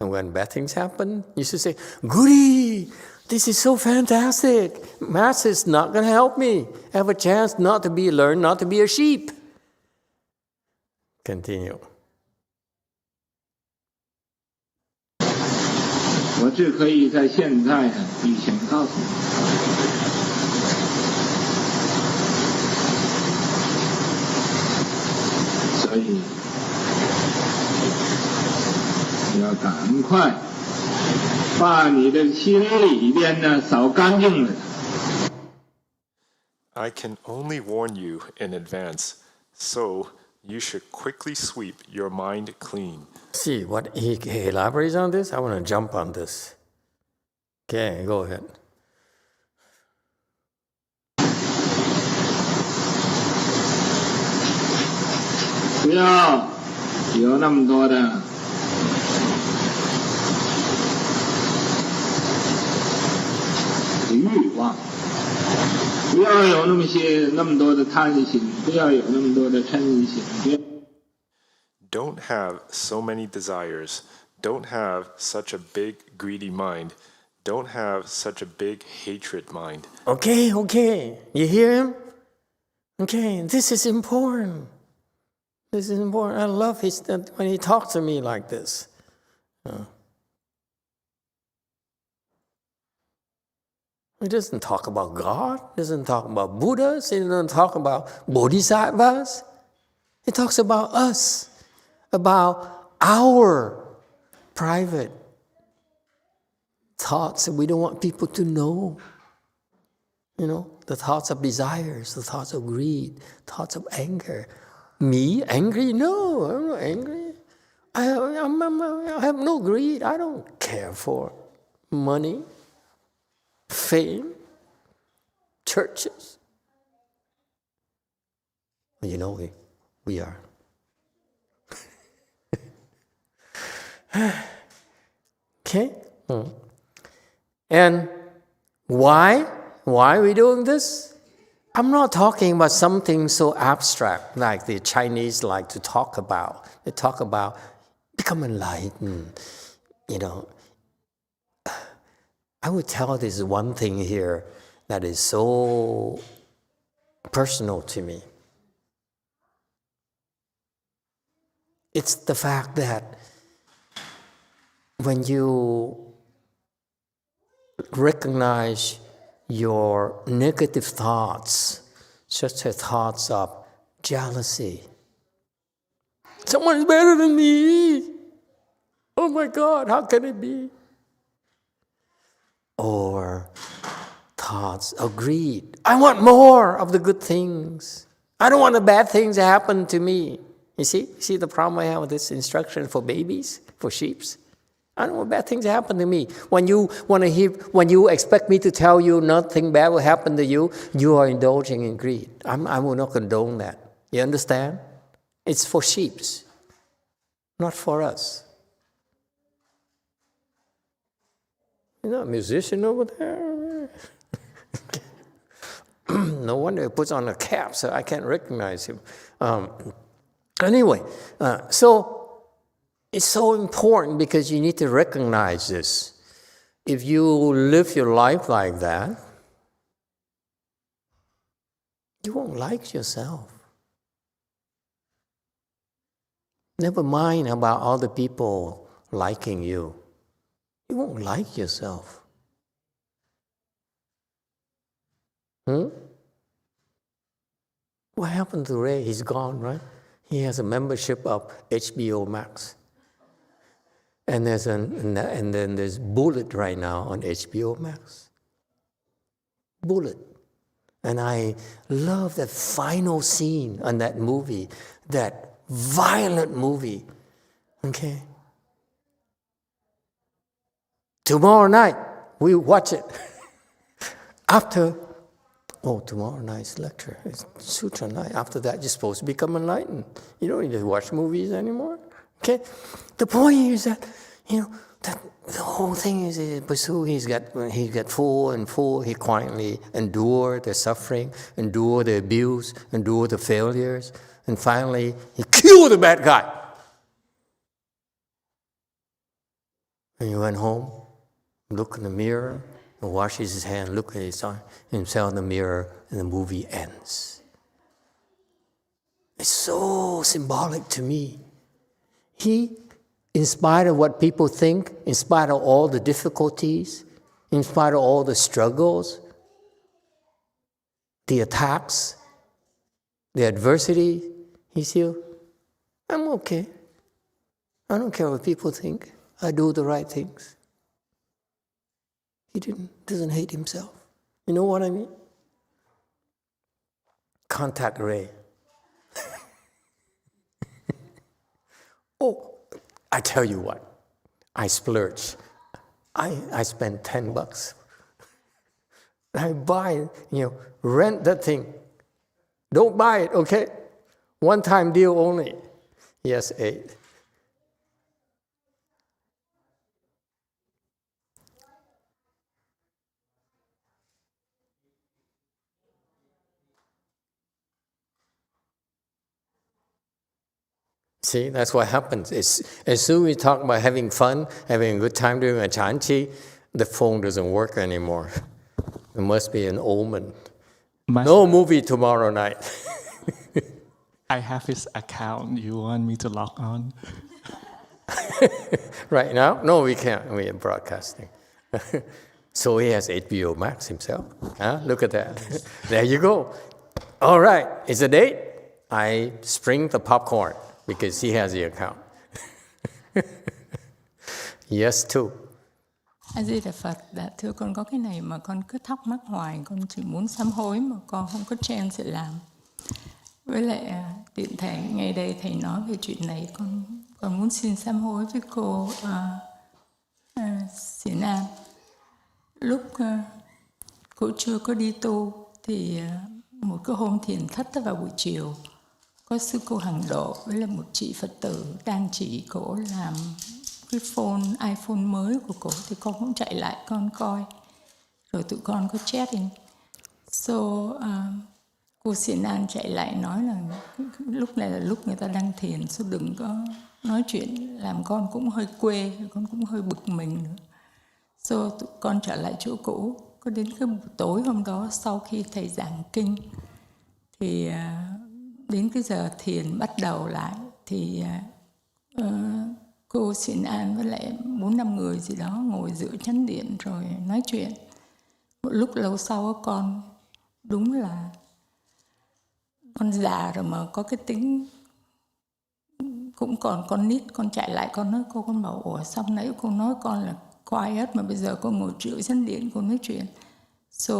And when bad things happen, you should say, goody, this is so fantastic. Master is not going to help me. I have a chance learn not to be a sheep. Continue. 我只可以在现在预先告诉你，所以你要赶快把你的心里边呢扫干净了。I can only warn you in advance, so you should quickly sweep your mind clean. See what he elaborates on this? I want to jump on this. Okay, go ahead. 不要有那么多的欲望，不要有那么多的贪心，不要有那么多的嗔心。Don't have so many desires. Don't have such a big greedy mind. Don't have such a big hatred mind. Okay. You hear him? Okay, this is important. This is important. I love when he talks to me like this. He doesn't talk about God. He doesn't talk about Buddhas. He doesn't talk about bodhisattvas. He talks about us. About our private thoughts that we don't want people to know. The thoughts of desires, the thoughts of greed, thoughts of anger. Me, angry? No, I'm not angry. I have no greed. I don't care for money, fame, churches. We are. Okay? And why? Why are we doing this? I'm not talking about something so abstract like the Chinese like to talk about. They talk about become enlightened, you know, I would tell this one thing here that is so personal to me. It's the fact that when you recognize your negative thoughts, such as thoughts of jealousy, someone is better than me, oh my God, how can it be? Or thoughts of greed, I want more of the good things, I don't want the bad things to happen to me. You see the problem I have with this instruction for babies, for sheeps? I don't want bad things to happen to me. When you expect me to tell you nothing bad will happen to you, you are indulging in greed. I will not condone that. You understand? It's for sheeps, not for us. You're not a musician over there? No wonder he puts on a cap so I can't recognize him. Anyway, so it's so important because you need to recognize this. If you live your life like that, you won't like yourself. Never mind about other people liking you. You won't like yourself. What happened to Ray? He's gone, right? He has a membership of HBO Max. And then there's Bullet right now on HBO Max. Bullet. And I love that final scene on that movie, that violent movie. Okay? Tomorrow night, we watch it. Tomorrow night's lecture. It's Sutra night. After that, you're supposed to become enlightened. You don't need to watch movies anymore. Okay? The point is that, that the whole thing is pursue. He got full. He quietly endure the suffering, endure the abuse, endure the failures, and finally, he killed the bad guy. And he went home, looked in the mirror, and washes his hand, look at himself in the mirror, and the movie ends. It's so symbolic to me. He, in spite of what people think, in spite of all the difficulties, in spite of all the struggles, the attacks, the adversity, he said, I'm okay. I don't care what people think. I do the right things. He doesn't hate himself. You know what I mean? Contact Ray. I tell you what, I splurge. I spend $10. I buy, rent that thing. Don't buy it, okay? One-time deal only. Yes, 8. See, that's what happens. As soon as we talk about having fun, having a good time doing a chanchi, the phone doesn't work anymore. It must be an omen. No movie tomorrow night. I have his account. You want me to log on? Right now? No, we can't. We are broadcasting. So he has HBO Max himself. Look at that. There you go. All right, it's a date. I spring the popcorn because he has the account. Yes, too. A Di Đà Phật, thưa con có cái này mà con cứ thắc mắc hoài, con chỉ muốn sám hối mà con không có chance để làm. Với lại tiện thể ngay đây thầy nói về chuyện này, con muốn xin sám hối với cô Sĩ Nam. Lúc cô chưa có đi tu thì một cái hôm thiền thất vào buổi chiều, có sư cô Hằng Độ với là một chị Phật tử đang chỉ cổ làm cái iPhone mới của cổ, thì con cũng chạy lại con coi, rồi tụi con có chatting. Cô Sĩ Nan chạy lại nói là lúc này là lúc người ta đang thiền, so đừng có nói chuyện làm con cũng hơi quê, con cũng hơi bực mình nữa. So tụi con trở lại chỗ cũ. Có đến cái buổi tối hôm đó sau khi thầy giảng kinh thì đến cái giờ thiền bắt đầu lại thì cô Xin An với lại 4-5 người gì đó ngồi giữa chánh điện rồi nói chuyện. Một lúc lâu sau con đúng là con già rồi mà có cái tính cũng còn con nít, con chạy lại con nói cô, con bảo ủa sao nãy cô nói con là quiet mà bây giờ con ngồi giữa chánh điện cô nói chuyện. So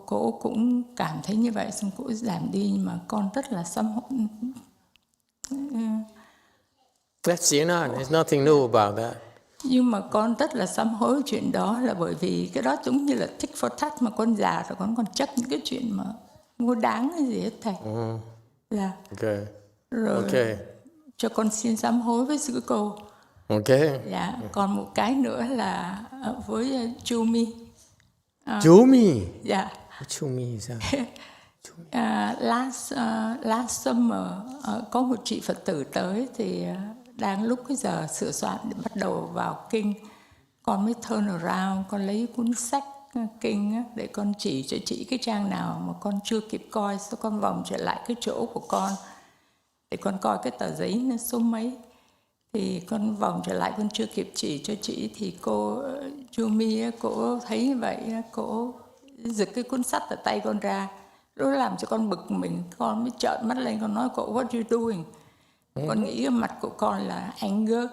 cô cũng cảm thấy như vậy, xong cô giảm đi, nhưng mà con rất là sám hối. That's Xianan. There's nothing new about that. Nhưng mà con rất là sám hối chuyện đó là bởi vì cái đó giống như là tic for tat, mà con già rồi con còn chấp những cái chuyện mà không có đáng cái gì hết thầy. Là Okay. rồi Okay. cho con xin sám hối với sư cô. Okay. Dạ, còn một cái nữa là với Chumi. Jumi. Dạ. What Jumi is that? Last summer có một chị Phật tử tới thì đang lúc cái giờ sửa soạn để bắt đầu vào kinh, con mới turn around, con lấy cuốn sách kinh để con chỉ cho chị cái trang nào mà con chưa kịp coi, sau con vòng trở lại cái chỗ của con để con coi cái tờ giấy nó số mấy. Thì con vòng trở lại con chưa kịp chỉ cho chị thì cô Jumi cô thấy như vậy, cô giật cái cuốn sách ở tay con ra. Nó làm cho con bực mình, con mới trợn mắt lên, con nói cô what you doing? Con nghĩ cái mặt của con là anger.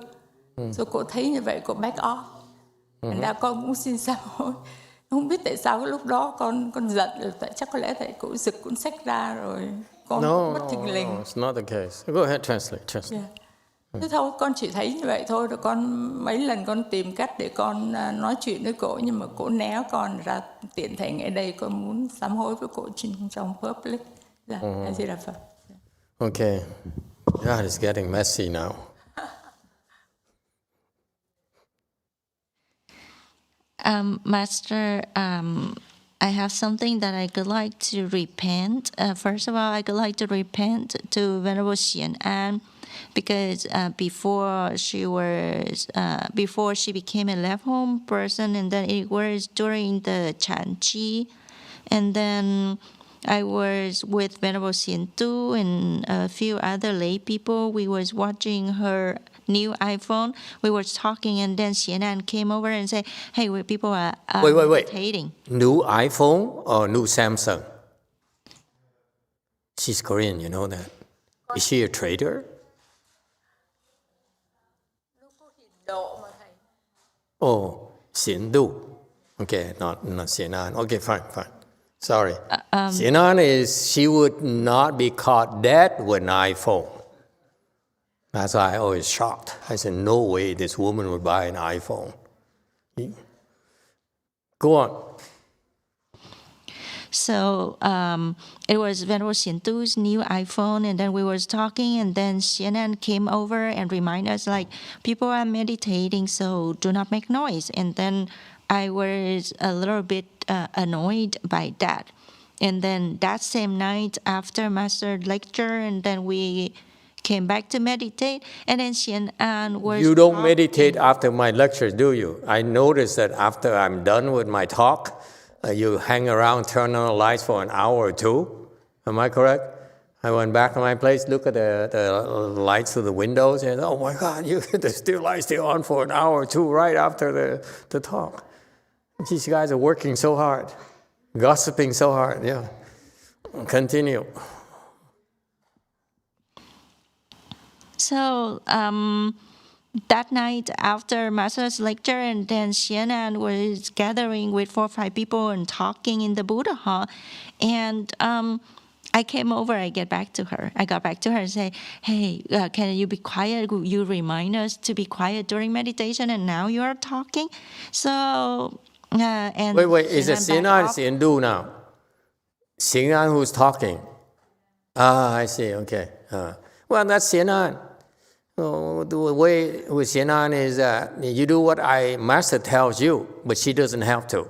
Rồi cô thấy như vậy cô back off. Thành ra con cũng xin sám hối. Không biết tại sao cái lúc đó con giận, tại chắc có lẽ tại cô giật cuốn sách ra rồi con No, bất thình lình. no, it's not the case. Go ahead, translate. Yeah. Thế thôi, con chỉ thấy như vậy thôi, rồi con mấy lần con tìm cách để con nói chuyện với cổ, nhưng mà cổ né con ra. Tiện thể ngay đây con muốn sám hối với cổ trong public là A Di Đà Phật. Okay. God, it's getting messy now. Master, I have something that I could like to repent. First of all, I could like to repent to Venerable Xian An, because before she became a left home person, and then it was during the Chanchi, and then I was with Venerable Xian Tu and a few other lay people. We was watching her new iPhone. We were talking, and then Xian An came over and said, "Hey, people are Wait. meditating." New iPhone or new Samsung? She's Korean, you know that. Is she a trader? Oh, Xian Du. Okay, not Xian An. Okay, fine. Sorry. Xian An she would not be caught dead with an iPhone. That's why I always shocked. I said, no way this woman would buy an iPhone. Go on. So it was Venerable Xian Tu's new iPhone, and then we was talking, and then Xian An came over and reminded us, like, people are meditating, so do not make noise. And then I was a little bit annoyed by that. And then that same night after Master lecture, and then we came back to meditate, and then Xian An was... You don't meditate after my lectures, do you? I noticed that after I'm done with my talk, you hang around, turn on the lights for an hour or two. Am I correct? I went back to my place, look at the lights through the windows, and oh my God, the lights still on for an hour or two right after the talk. These guys are working so hard, gossiping so hard. Yeah. Continue. So that night after Master's lecture, and then Xian An was gathering with 4 or 5 people and talking in the Buddha hall, and I came over. I got back to her and say, "Hey, can you be quiet? You remind us to be quiet during meditation, and now you are talking." So and wait, is it Xian An or Xian Du now? Xian An who's talking? I see. Okay. Well, that's Xian An. The way with Xian An is that you do what Master tells you, but she doesn't have to.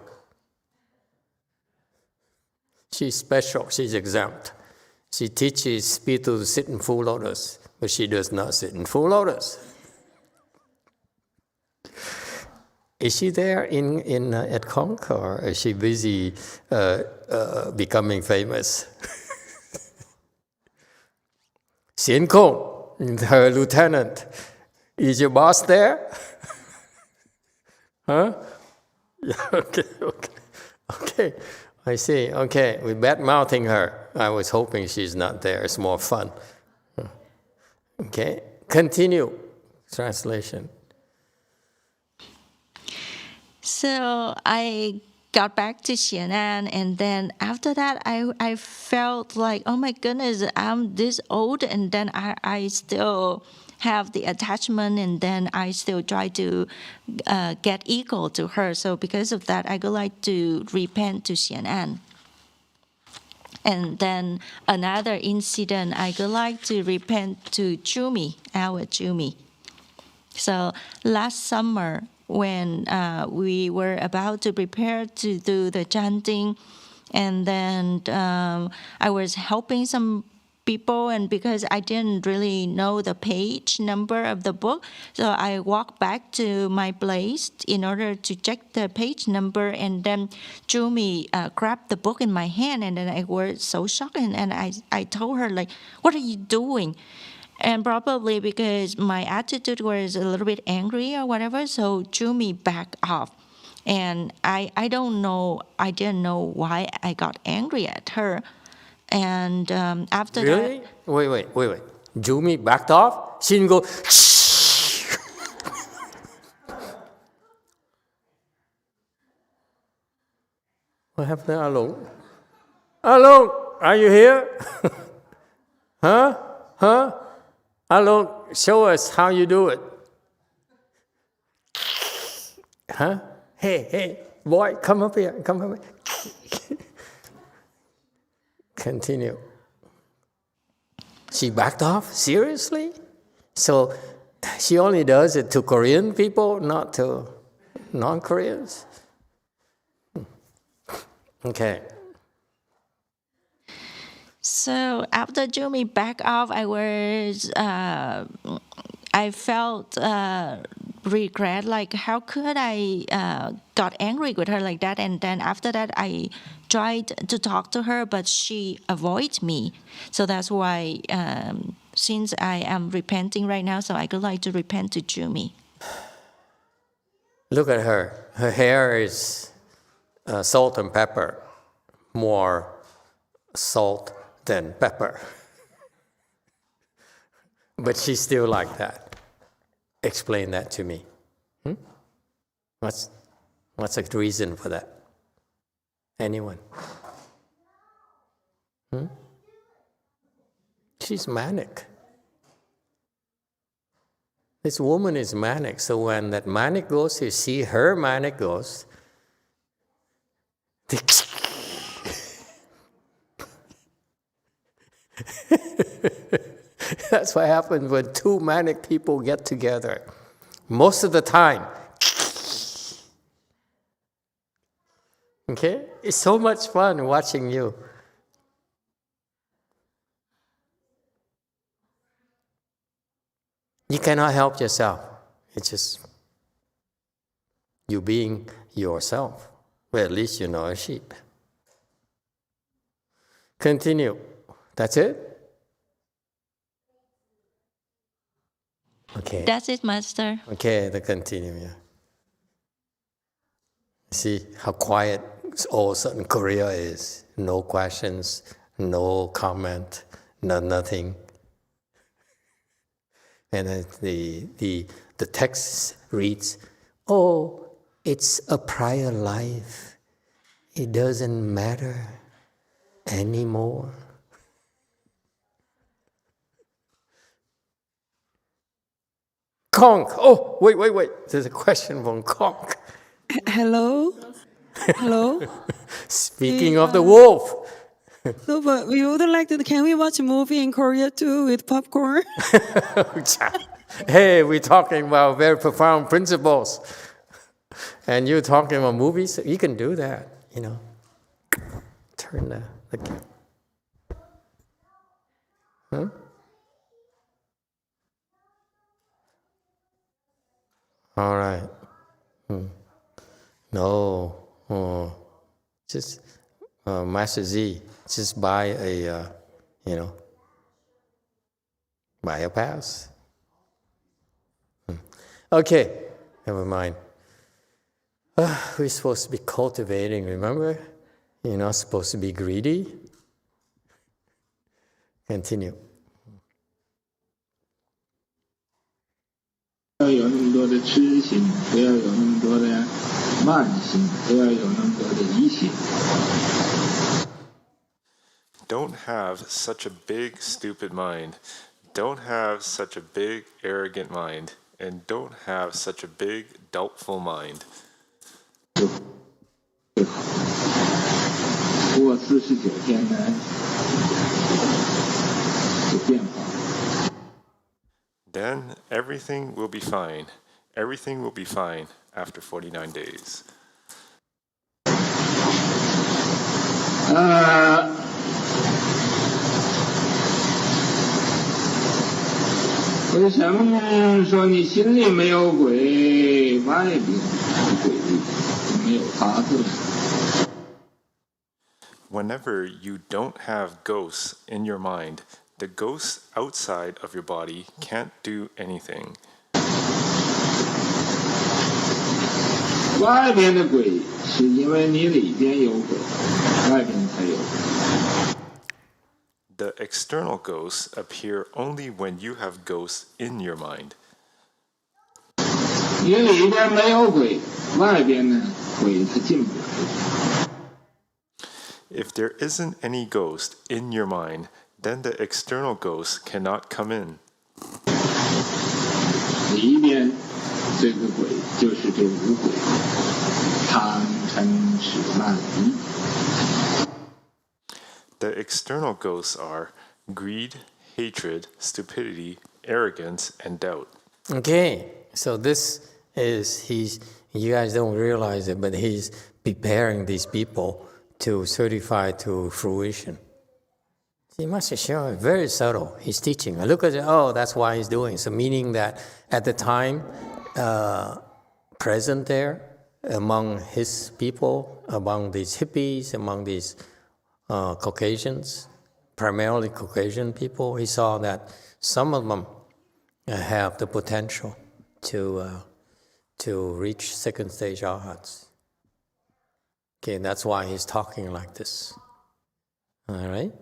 She's special. She's exempt. She teaches people to sit in full lotus, but she does not sit in full lotus. Is she there in at Conk, or is she busy becoming famous? Xian Kong, her lieutenant, is your boss there? Huh? Yeah, okay. I see. Okay, we're bad mouthing her. I was hoping she's not there. It's more fun. Okay, continue. Translation. So I got back to Xianan, and then after that, I felt like, oh my goodness, I'm this old, and then I still have the attachment, and then I still try to get equal to her. So because of that, I would like to repent to Xianan. And then another incident, I would like to repent to Jumi, our Jumi. So last summer, when we were about to prepare to do the chanting, and then I was helping some people, and because I didn't really know the page number of the book, so I walked back to my place in order to check the page number, and then Jumi grabbed the book in my hand, and then I was so shocked, and I told her, like, what are you doing? And probably because my attitude was a little bit angry or whatever, so Jumi backed off. And I don't know, I didn't know why I got angry at her. And after Really? that... Wait. Jumi backed off? She didn't go, shh. What happened to Along? Along, are you here? Huh? Along, show us how you do it. Huh? Hey, boy, come up here. Continue. She backed off? Seriously? So she only does it to Korean people, not to non-Koreans? Okay. So after Jumi backed off, I felt regret, like how could I got angry with her like that, and then after that I tried to talk to her, but she avoided me. So that's why since I am repenting right now, so I would like to repent to Jumi. Look at her. Her hair is salt and pepper, more salt than pepper. But she's still like that. Explain that to me. What's the reason for that? Anyone? She's manic. This woman is manic, so when that manic goes, you see her manic goes. That's what happens when two manic people get together. Most of the time. Okay? It's so much fun watching you. You cannot help yourself. It's just you being yourself. Well, at least you know a sheep. Continue. That's it? Okay. That's it, Master. Okay, the continue, yeah. See how quiet all of a sudden Korea is. No questions, no comment, nothing. And then the text reads, oh, it's a prior life. It doesn't matter anymore. Conk. Oh, wait. There's a question from Conk. Hello? Speaking of the wolf. So, but we would like to, can we watch a movie in Korea too with popcorn? Hey, we're talking about very profound principles. And you're talking about movies? You can do that, you know. Turn the huh? All right. No, just Master Z, just buy a, buy a pass. Okay, never mind. We're supposed to be cultivating, remember? You're not supposed to be greedy. Continue. 不要有那么多的痴心，不要有那么多的慢心，不要有那么多的疑心。 Don't have such a big, stupid mind. Don't have such a big, arrogant mind. And don't have such a big, doubtful mind. 过49天呢，就变化。 Then everything will be fine. Everything will be fine after 49 days. 为什么说你心里没有鬼，外边有鬼，没有他字？ Whenever you don't have ghosts in your mind, the ghosts outside of your body can't do anything. 外边的鬼是因为你里边有鬼，外边才有鬼。 The external ghosts appear only when you have ghosts in your mind. 你里边没有鬼，外边呢鬼它进不来。 If there isn't any ghost in your mind, then the external ghosts cannot come in. 里边这个鬼就是这五鬼，贪嗔痴慢疑。 The external ghosts are greed, hatred, stupidity, arrogance, and doubt. Okay, so this is, you guys don't realize it, but he's preparing these people to certify to fruition. He must show it very subtle. He's teaching. Look at it, oh, that's why he's doing. So meaning that at the time present there, among his people, among these hippies, among these Caucasians, primarily Caucasian people, he saw that some of them have the potential to reach second stage arhats. Okay, that's why he's talking like this. All right.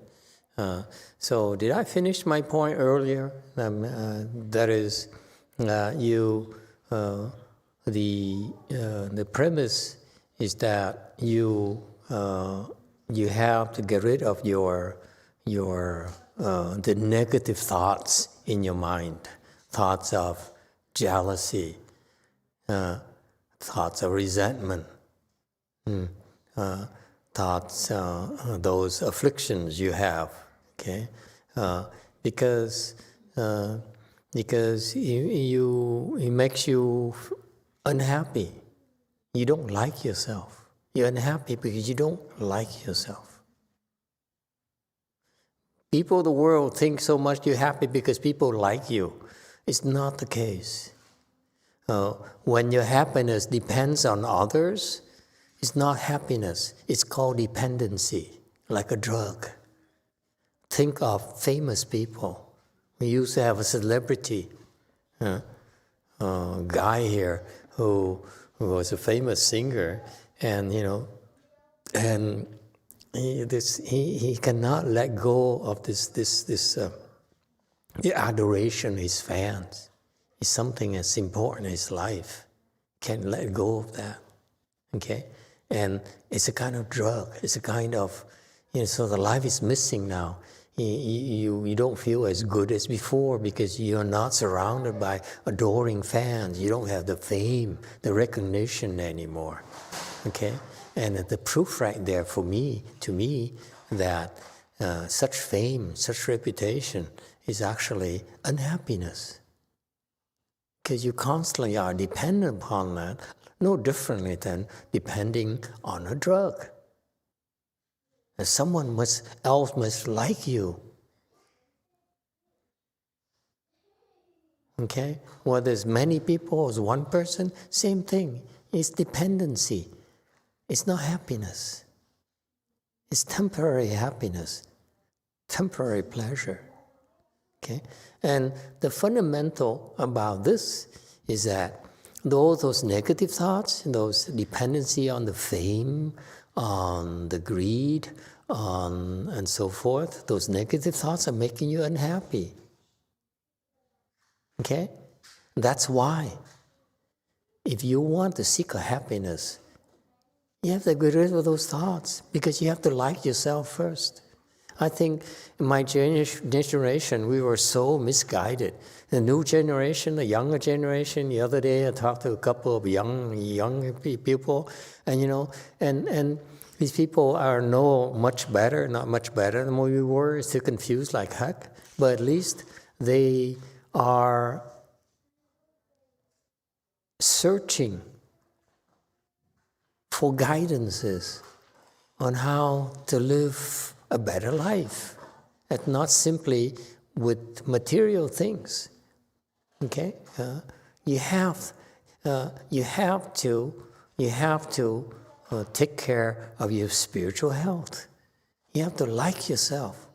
So did I finish my point earlier? That is, the premise is that you have to get rid of the negative thoughts in your mind, thoughts of jealousy, thoughts of resentment, thoughts, those afflictions you have, okay? Because it makes you unhappy. You don't like yourself. You're unhappy because you don't like yourself. People of the world think so much you're happy because people like you. It's not the case. When your happiness depends on others, it's not happiness. It's called dependency, like a drug. Think of famous people. We used to have a celebrity guy here who was a famous singer, and he cannot let go of this the adoration of his fans. It's something that's important in his life. Can't let go of that. Okay, and it's a kind of drug. It's a kind of so the life is missing now. You don't feel as good as before because you're not surrounded by adoring fans. You don't have the fame, the recognition anymore. Okay, and the proof right there to me, that such fame, such reputation is actually unhappiness. Because you constantly are dependent upon that, no differently than depending on a drug. And someone else must like you. Okay? Whether it's many people or it's one person, same thing. is dependency. It's not happiness. It's temporary happiness, temporary pleasure. Okay? And the fundamental about this is that those negative thoughts, those dependency on the fame, on the greed, and so forth, those negative thoughts are making you unhappy. Okay? That's why, if you want to seek a happiness, you have to get rid of those thoughts, because you have to like yourself first. I think in my generation, we were so misguided. The new generation, the younger generation, the other day I talked to a couple of young people, and and these people are not much better than what we were, still confused like heck, but at least they are searching for guidances on how to live a better life, and not simply with material things. Okay, you have to take care of your spiritual health. You have to like yourself.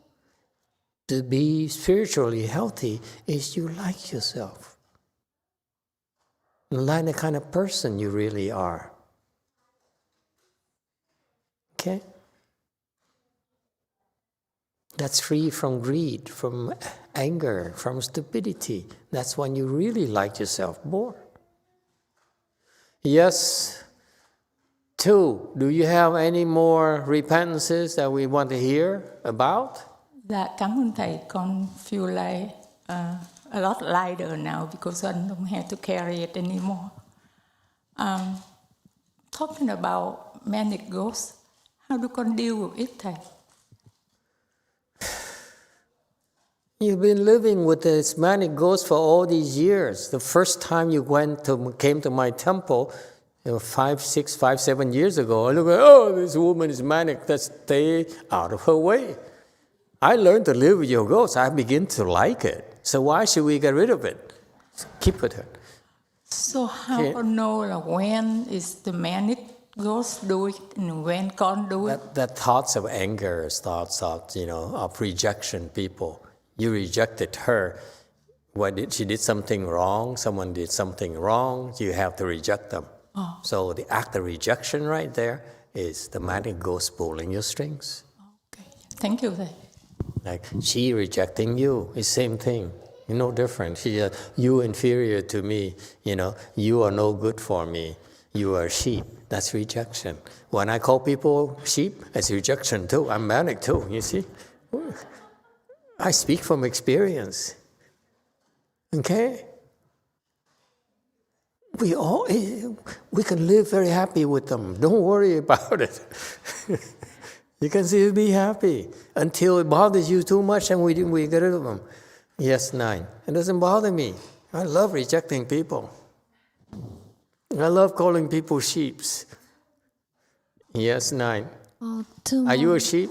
To be spiritually healthy is you like yourself, like the kind of person you really are. Okay? That's free from greed, from anger, from stupidity. That's when you really like yourself more. Yes. 2, do you have any more repentances that we want to hear about? Dạ, cảm ơn thầy. Con feel like a lot lighter now because I don't have to carry it anymore. Talking about manic ghosts, how do con deal with it, thầy? You've been living with this manic ghost for all these years. The first time you came to my temple, 5, 7 years ago, I looked at, oh, this woman is manic. Let's stay out of her way. I learned to live with your ghost. I begin to like it. So why should we get rid of it? Keep it. So how to know when is the manic ghost do it and when can't do it? That thoughts of anger, thoughts of rejection, people. You rejected her. She did something wrong, someone did something wrong, you have to reject them. Oh. So the act of rejection right there is the manic ghost pulling your strings. Okay. Thank you. Like she rejecting you, it's same thing. No different. You inferior to me, you are no good for me. You are sheep. That's rejection. When I call people sheep, it's rejection too. I'm manic too, you see? I speak from experience. Okay? We can live very happy with them. Don't worry about it. You can still be happy until it bothers you too much and we get rid of them. Yes, 9. It doesn't bother me. I love rejecting people. I love calling people sheeps. Yes, 9. Are you a sheep?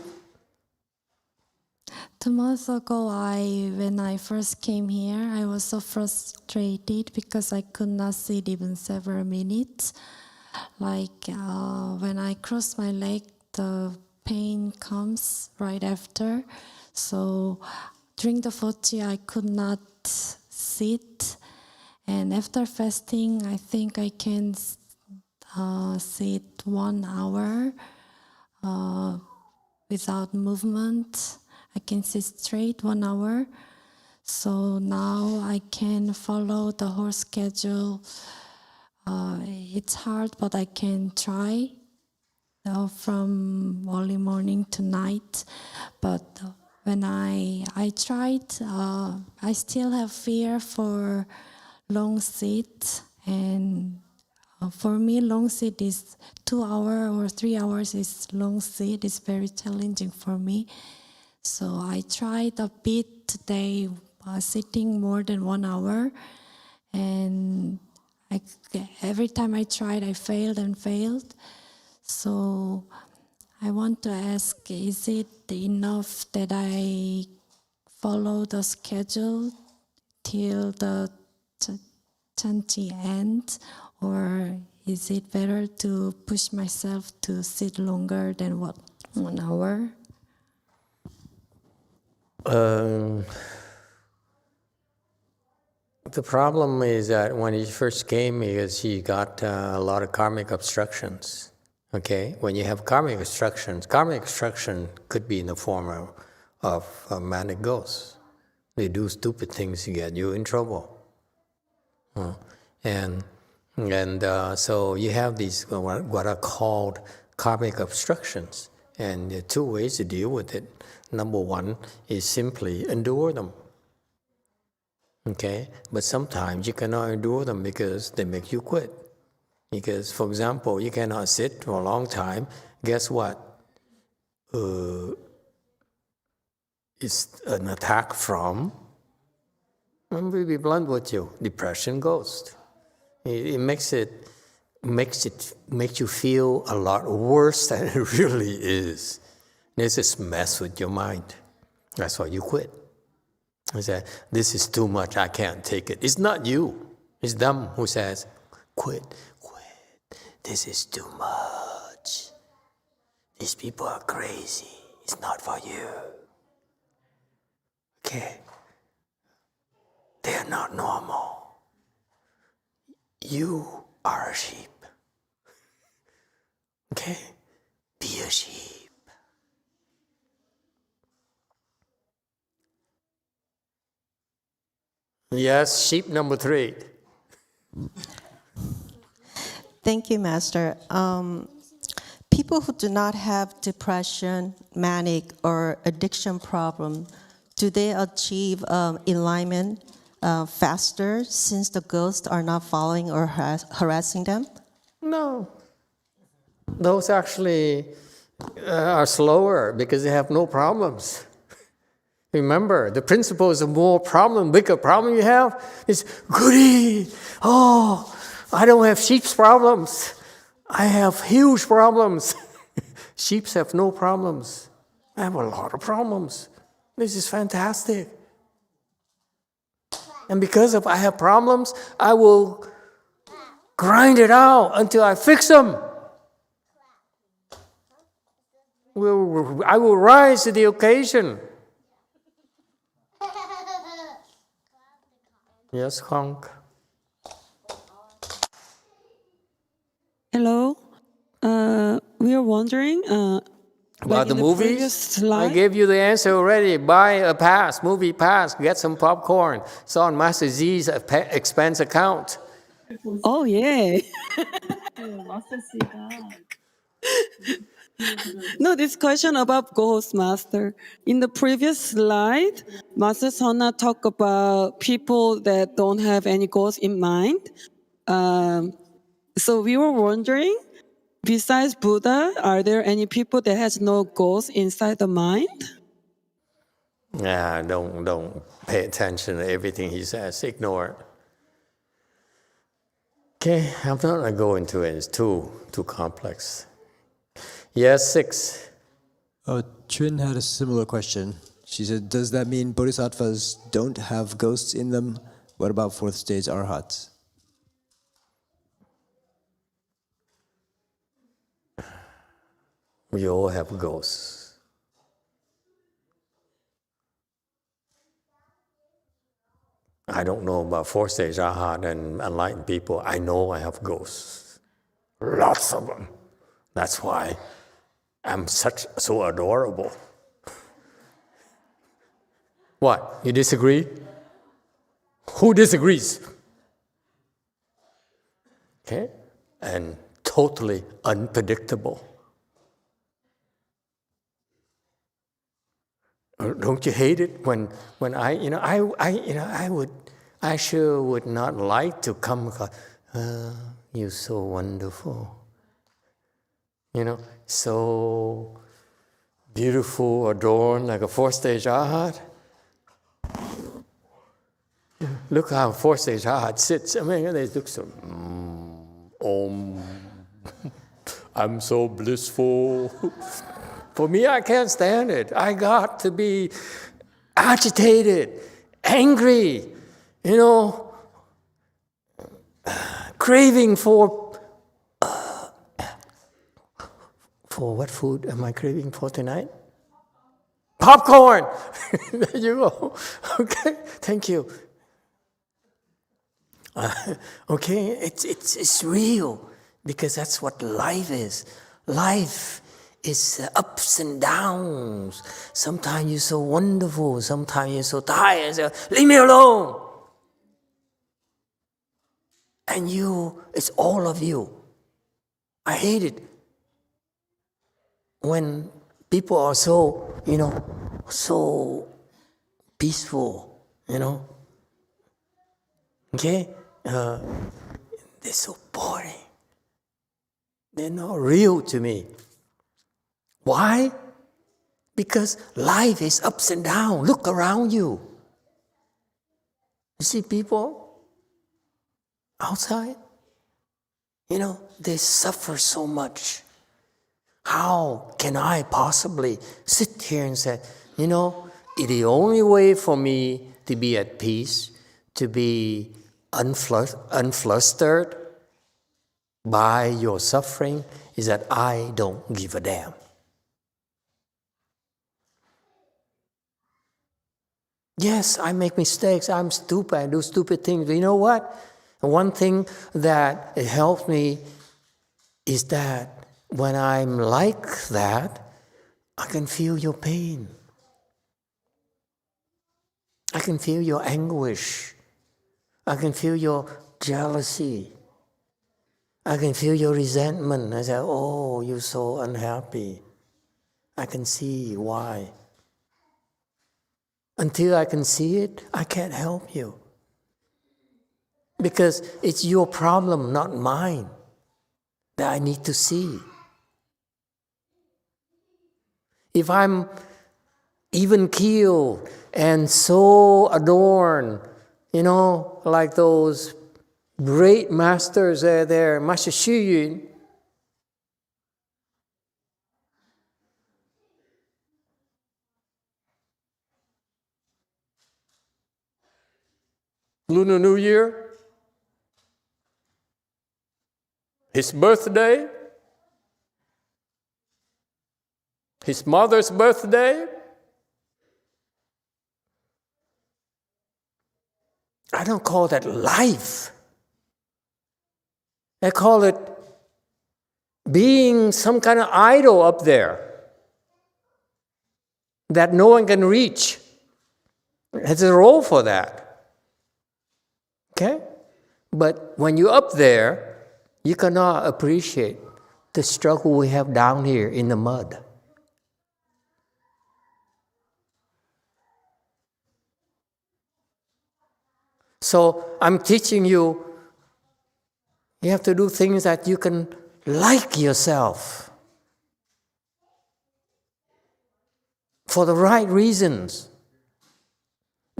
2 months ago, when I first came here, I was so frustrated because I could not sit even several minutes. Like when I cross my leg, the pain comes right after. So during the 40, I could not sit. And after fasting, I think I can sit 1 hour without movement. I can sit straight 1 hour. So now I can follow the whole schedule. It's hard, but I can try from early morning to night. But when I tried, I still have fear for long sit. And for me, long sit is 2 hours or 3 hours is long sit. It's very challenging for me. So I tried a bit today, sitting more than 1 hour, and every time I tried, I failed. So I want to ask, is it enough that I follow the schedule till the chanti ends, or is it better to push myself to sit longer than 1 hour? The problem is that when he first came, he got a lot of karmic obstructions. Okay, when you have karmic obstruction could be in the form of manic ghosts. They do stupid things to get you in trouble. So you have these what are called karmic obstructions, and there are two ways to deal with it. Number one is simply endure them. Okay, but sometimes you cannot endure them because they make you quit. Because, for example, you cannot sit for a long time. Guess what? It's an attack from, I'm going to be blunt with you, depression ghost. It makes you feel a lot worse than it really is. This is mess with your mind. That's why you quit. I say, this is too much, I can't take it. It's not you. It's them who says, quit. This is too much. These people are crazy. It's not for you. Okay? They're not normal. You are a sheep. Okay? Be a sheep. Yes, sheep number 3. Thank you, Master. People who do not have depression, manic, or addiction problem, do they achieve enlightenment faster since the ghosts are not following or harassing them? No. Those actually are slower because they have no problems. Remember, the principle is the bigger problem you have is, goody, I don't have sheep's problems. I have huge problems. Sheeps have no problems. I have a lot of problems. This is fantastic. And because I have problems, I will grind it out until I fix them. I will rise to the occasion. Yes, Honk. Hello. We are wondering About the movies? I gave you the answer already. Buy a pass, movie pass, get some popcorn. It's on Master Z's expense account. Oh, yeah. No, this question about ghosts, Master. In the previous slide, Master Sona talked about people that don't have any ghosts in mind. So we were wondering, besides Buddha, are there any people that has no ghosts inside the mind? Yeah, don't pay attention to everything he says. Ignore it. Okay, I'm not going to go into it. It's too complex. Yes, 6. Chun had a similar question. She said, does that mean bodhisattvas don't have ghosts in them? What about 4th stage arhats? We all have ghosts. I don't know about 4th stage arhat and enlightened people. I know I have ghosts. Lots of them. That's why I'm so adorable. What? You disagree? Who disagrees? Okay? And totally unpredictable. Don't you hate it when I sure would not like to come. You're so wonderful. So beautiful, adorned, like a 4th stage arhat. Look how 4th stage arhat sits. I mean, they look so. I'm so blissful. For me, I can't stand it. I got to be agitated, angry, craving for For what food am I craving for tonight? Popcorn! There you go. Okay, thank you. Okay, it's real, because that's what life is. Life is ups and downs. Sometimes you're so wonderful, sometimes you're so tired. So, leave me alone. And it's all of you. I hate it when people are so, so peaceful, Okay? They're so boring. They're not real to me. Why? Because life is ups and downs. Look around you. You see people outside? They suffer so much. How can I possibly sit here and say, the only way for me to be at peace, to be unflustered by your suffering, is that I don't give a damn. Yes, I make mistakes. I'm stupid. I do stupid things. But you know what? One thing that helps me is that when I'm like that, I can feel your pain. I can feel your anguish. I can feel your jealousy. I can feel your resentment. I say, oh, you're so unhappy. I can see why. Until I can see it, I can't help you. Because it's your problem, not mine, that I need to see. If I'm even keeled and so adorned, like those great masters there, Master Xu Yun, Lunar New Year, his birthday, his mother's birthday. I don't call that life. I call it being some kind of idol up there that no one can reach. It has a role for that. Okay? But when you're up there, you cannot appreciate the struggle we have down here in the mud. So I'm teaching you, you have to do things that you can like yourself for the right reasons.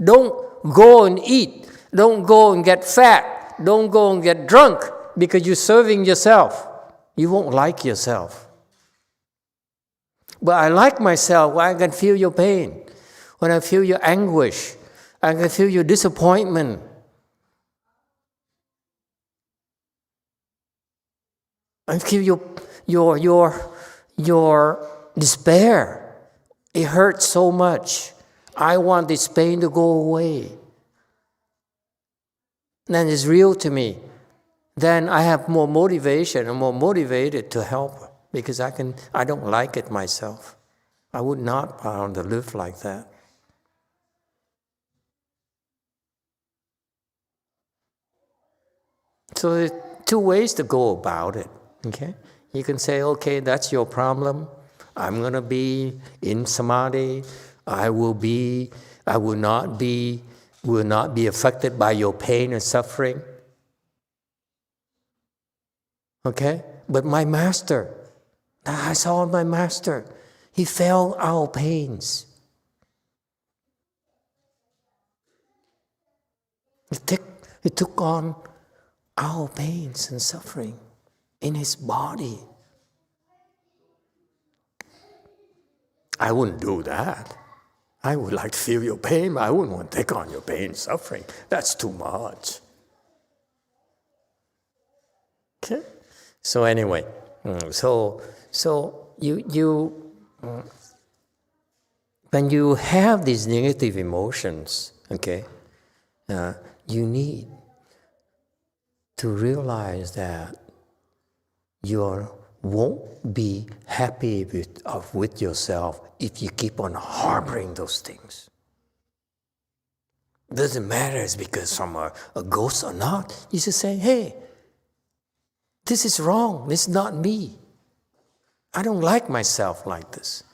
Don't go and eat. Don't go and get fat. Don't go and get drunk because you're serving yourself. You won't like yourself. But I like myself when I can feel your pain, when I feel your anguish, I can feel your disappointment. I feel your despair. It hurts so much. I want this pain to go away. Then it's real to me. Then I have more motivation. I'm more motivated to help because I don't like it myself. I would not want to live like that. So there's two ways to go about it. Okay? You can say, okay, that's your problem. I'm going to be in samadhi. I will not be affected by your pain and suffering. Okay? But my master, I saw my master. He felt our pains. He took on our pains and suffering in his body. I wouldn't do that. I would like to feel your pain, but I wouldn't want to take on your pain and suffering. That's too much. Okay? So anyway, so when you have these negative emotions, okay, you need to realize that you won't be happy with yourself if you keep on harboring those things. Doesn't matter it's because from a ghost or not. You just say, hey, this is wrong. This is not me. I don't like myself like this.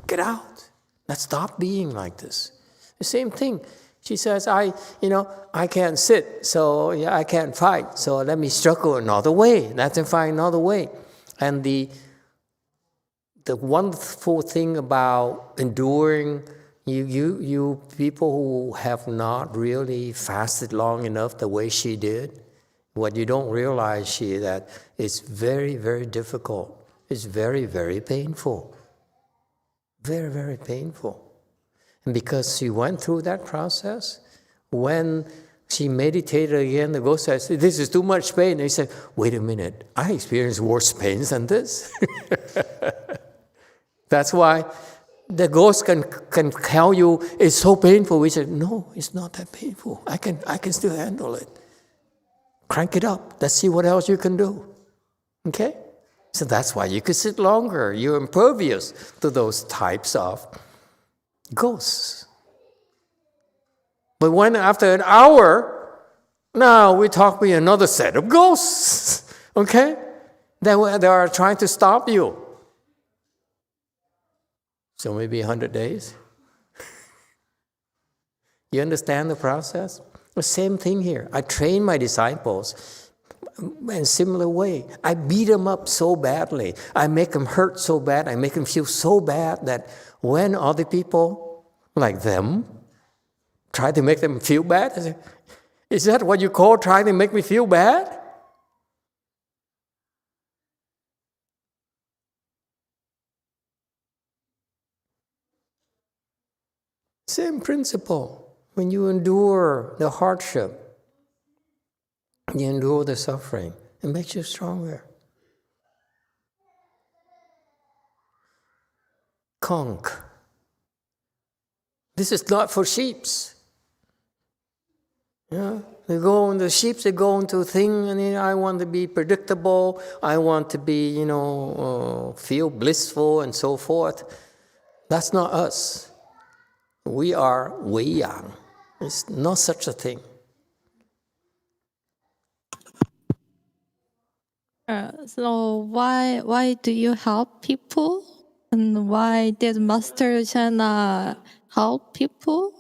Get out. Let's stop being like this. The same thing. She says, I can't sit, so I can't fight, so let me struggle another way. Let me find another way. And the wonderful thing about enduring, you people who have not really fasted long enough the way she did, what you don't realize that it's very, very difficult. It's very, very painful. Very, very painful. And because she went through that process, when she meditated again, the ghost says, this is too much pain. And he said, wait a minute, I experienced worse pains than this. That's why the ghost can tell you it's so painful. We said, no, it's not that painful. I can still handle it. Crank it up. Let's see what else you can do. Okay? So that's why you could sit longer. You're impervious to those types of ghosts. But when after an hour, now we talk with another set of ghosts. Okay? They are trying to stop you. So maybe 100 days. You understand the process? The same thing here. I train my disciples in a similar way. I beat them up so badly. I make them hurt so bad. I make them feel so bad that when other people like them try to make them feel bad, I say, is that what you call trying to make me feel bad? Same principle. When you endure the hardship, you endure the suffering, it makes you stronger. Conk. This is not for sheeps. They go into sheep, they go into thing, and I want to be predictable, I want to be, feel blissful and so forth. That's not us. We are Wei Yang. It's not such a thing. So why do you help people? And why did Master Chana help people?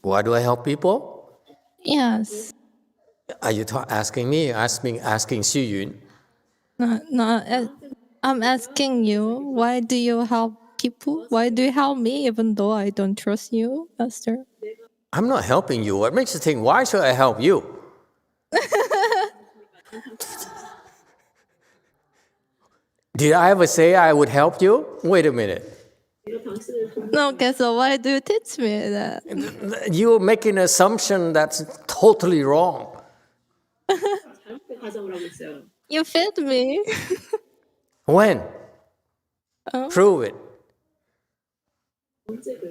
Why do I help people? Yes. Are you asking me? Asking Xu Yun? No, I'm asking you, why do you help people? Why do you help me even though I don't trust you, Master? I'm not helping you. What makes you think, why should I help you? Did I ever say I would help you? Wait a minute. No, okay, so why do you teach me that? You're making an assumption that's totally wrong. You fed me. When? Prove it.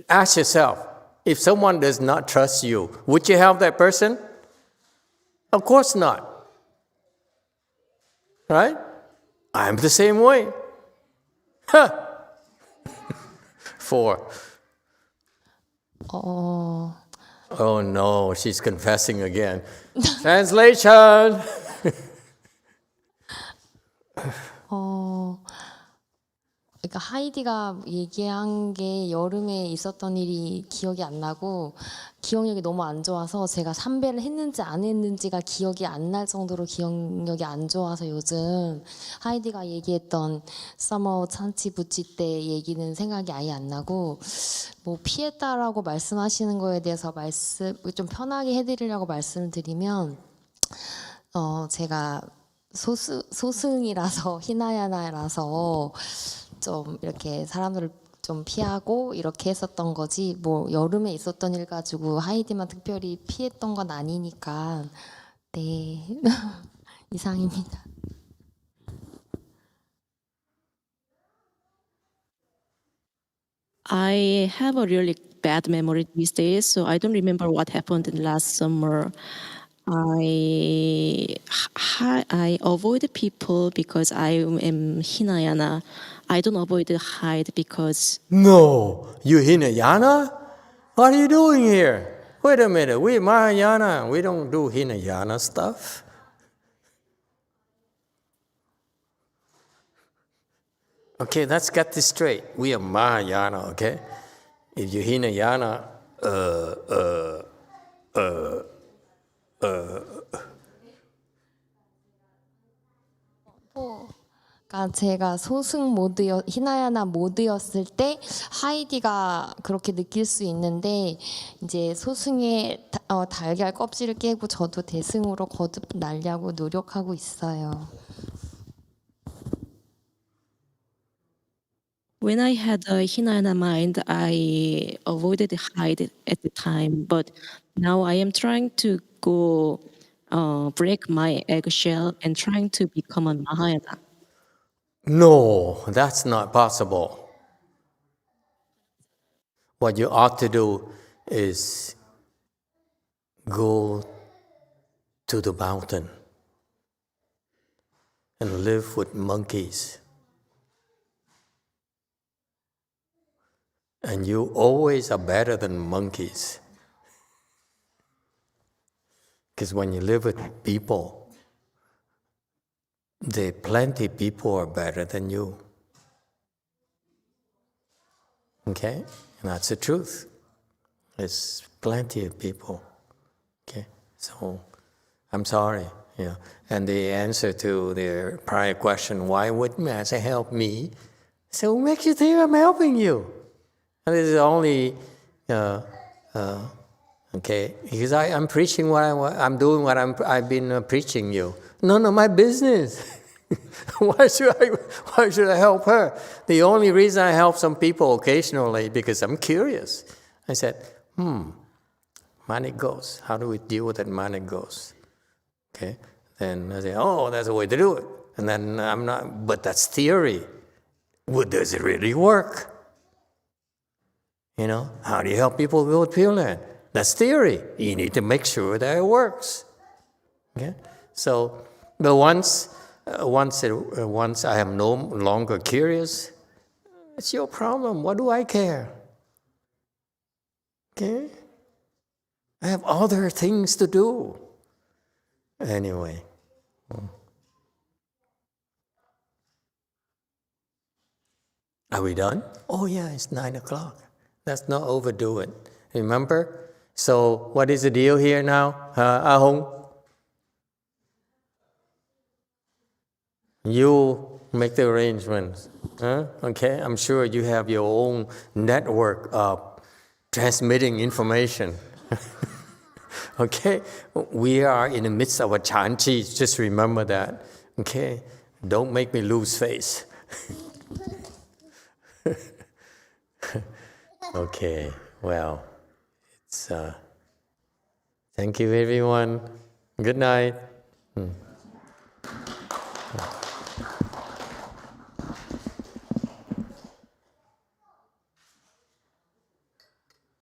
Ask yourself, if someone does not trust you, would you help that person? Of course not. Right? I'm the same way. Huh. 4. Oh no, she's confessing again. Translation. 그러니까 하이디가 얘기한 게 여름에 있었던 일이 기억이 안 나고 기억력이 너무 안 좋아서 제가 삼배를 했는지 안 했는지가 기억이 안 날 정도로 기억력이 안 좋아서 요즘 하이디가 얘기했던 서머 찬치 부치 때 얘기는 생각이 아예 안 나고 뭐 피했다라고 말씀하시는 거에 대해서 좀 편하게 해드리려고 말씀을 드리면 제가 소승이라서 히나야나라서 좀 이렇게 사람들을 좀 피하고 이렇게 했었던 거지 뭐 여름에 있었던 일 가지고 하이디만 특별히 피했던 건 아니니까 네 이상입니다. I have a really bad memory these days, so I don't remember what happened in last summer. I avoid people because I am Hinayana. I don't avoid hide because No, you Hinayana? What are you doing here? Wait a minute, we Mahayana, we don't do Hinayana stuff. Okay, let's get this straight. We are Mahayana, okay? If you Hinayana, 그러니까 제가 소승 모드여 히나야나 모드였을 때 하이디가 그렇게 느낄 수 있는데 이제 소승의 달걀 껍질을 깨고 저도 대승으로 거듭 날려고 노력하고 있어요. when I had a Hinayana mind, I avoided hide at the time, but now I am trying to go break my eggshell and trying to become a Mahayana. no, that's not possible. What you ought to do is go to the mountain and live with monkeys. And you always are better than monkeys. Because when you live with people, there are plenty of people are better than you. Okay? And that's the truth. There's plenty of people. Okay? So, I'm sorry. Yeah. And the answer to their prior question, why would Master help me? So what makes you think I'm helping you? And this is only, okay, because I'm preaching I'm doing what I've been preaching you. None of my business. Why should I help her? The only reason I help some people occasionally because I'm curious. I said, manic ghost. How do we deal with that manic ghost? Okay. Then I say, oh, that's a way to do it. And then but that's theory. Well, does it really work? You know, how do you help people go with Pure Land? That's theory. You need to make sure that it works. Okay? So, but once I am no longer curious, it's your problem. What do I care? Okay? I have other things to do. Anyway. Are we done? Oh yeah, it's 9 o'clock. Let's not overdo it. Remember? So what is the deal here now? Ah Hong? You make the arrangements. Huh? Okay? I'm sure you have your own network of transmitting information. Okay? We are in the midst of a chanchi. Just remember that. Okay? Don't make me lose face. Okay, well, it's thank you everyone. Good night.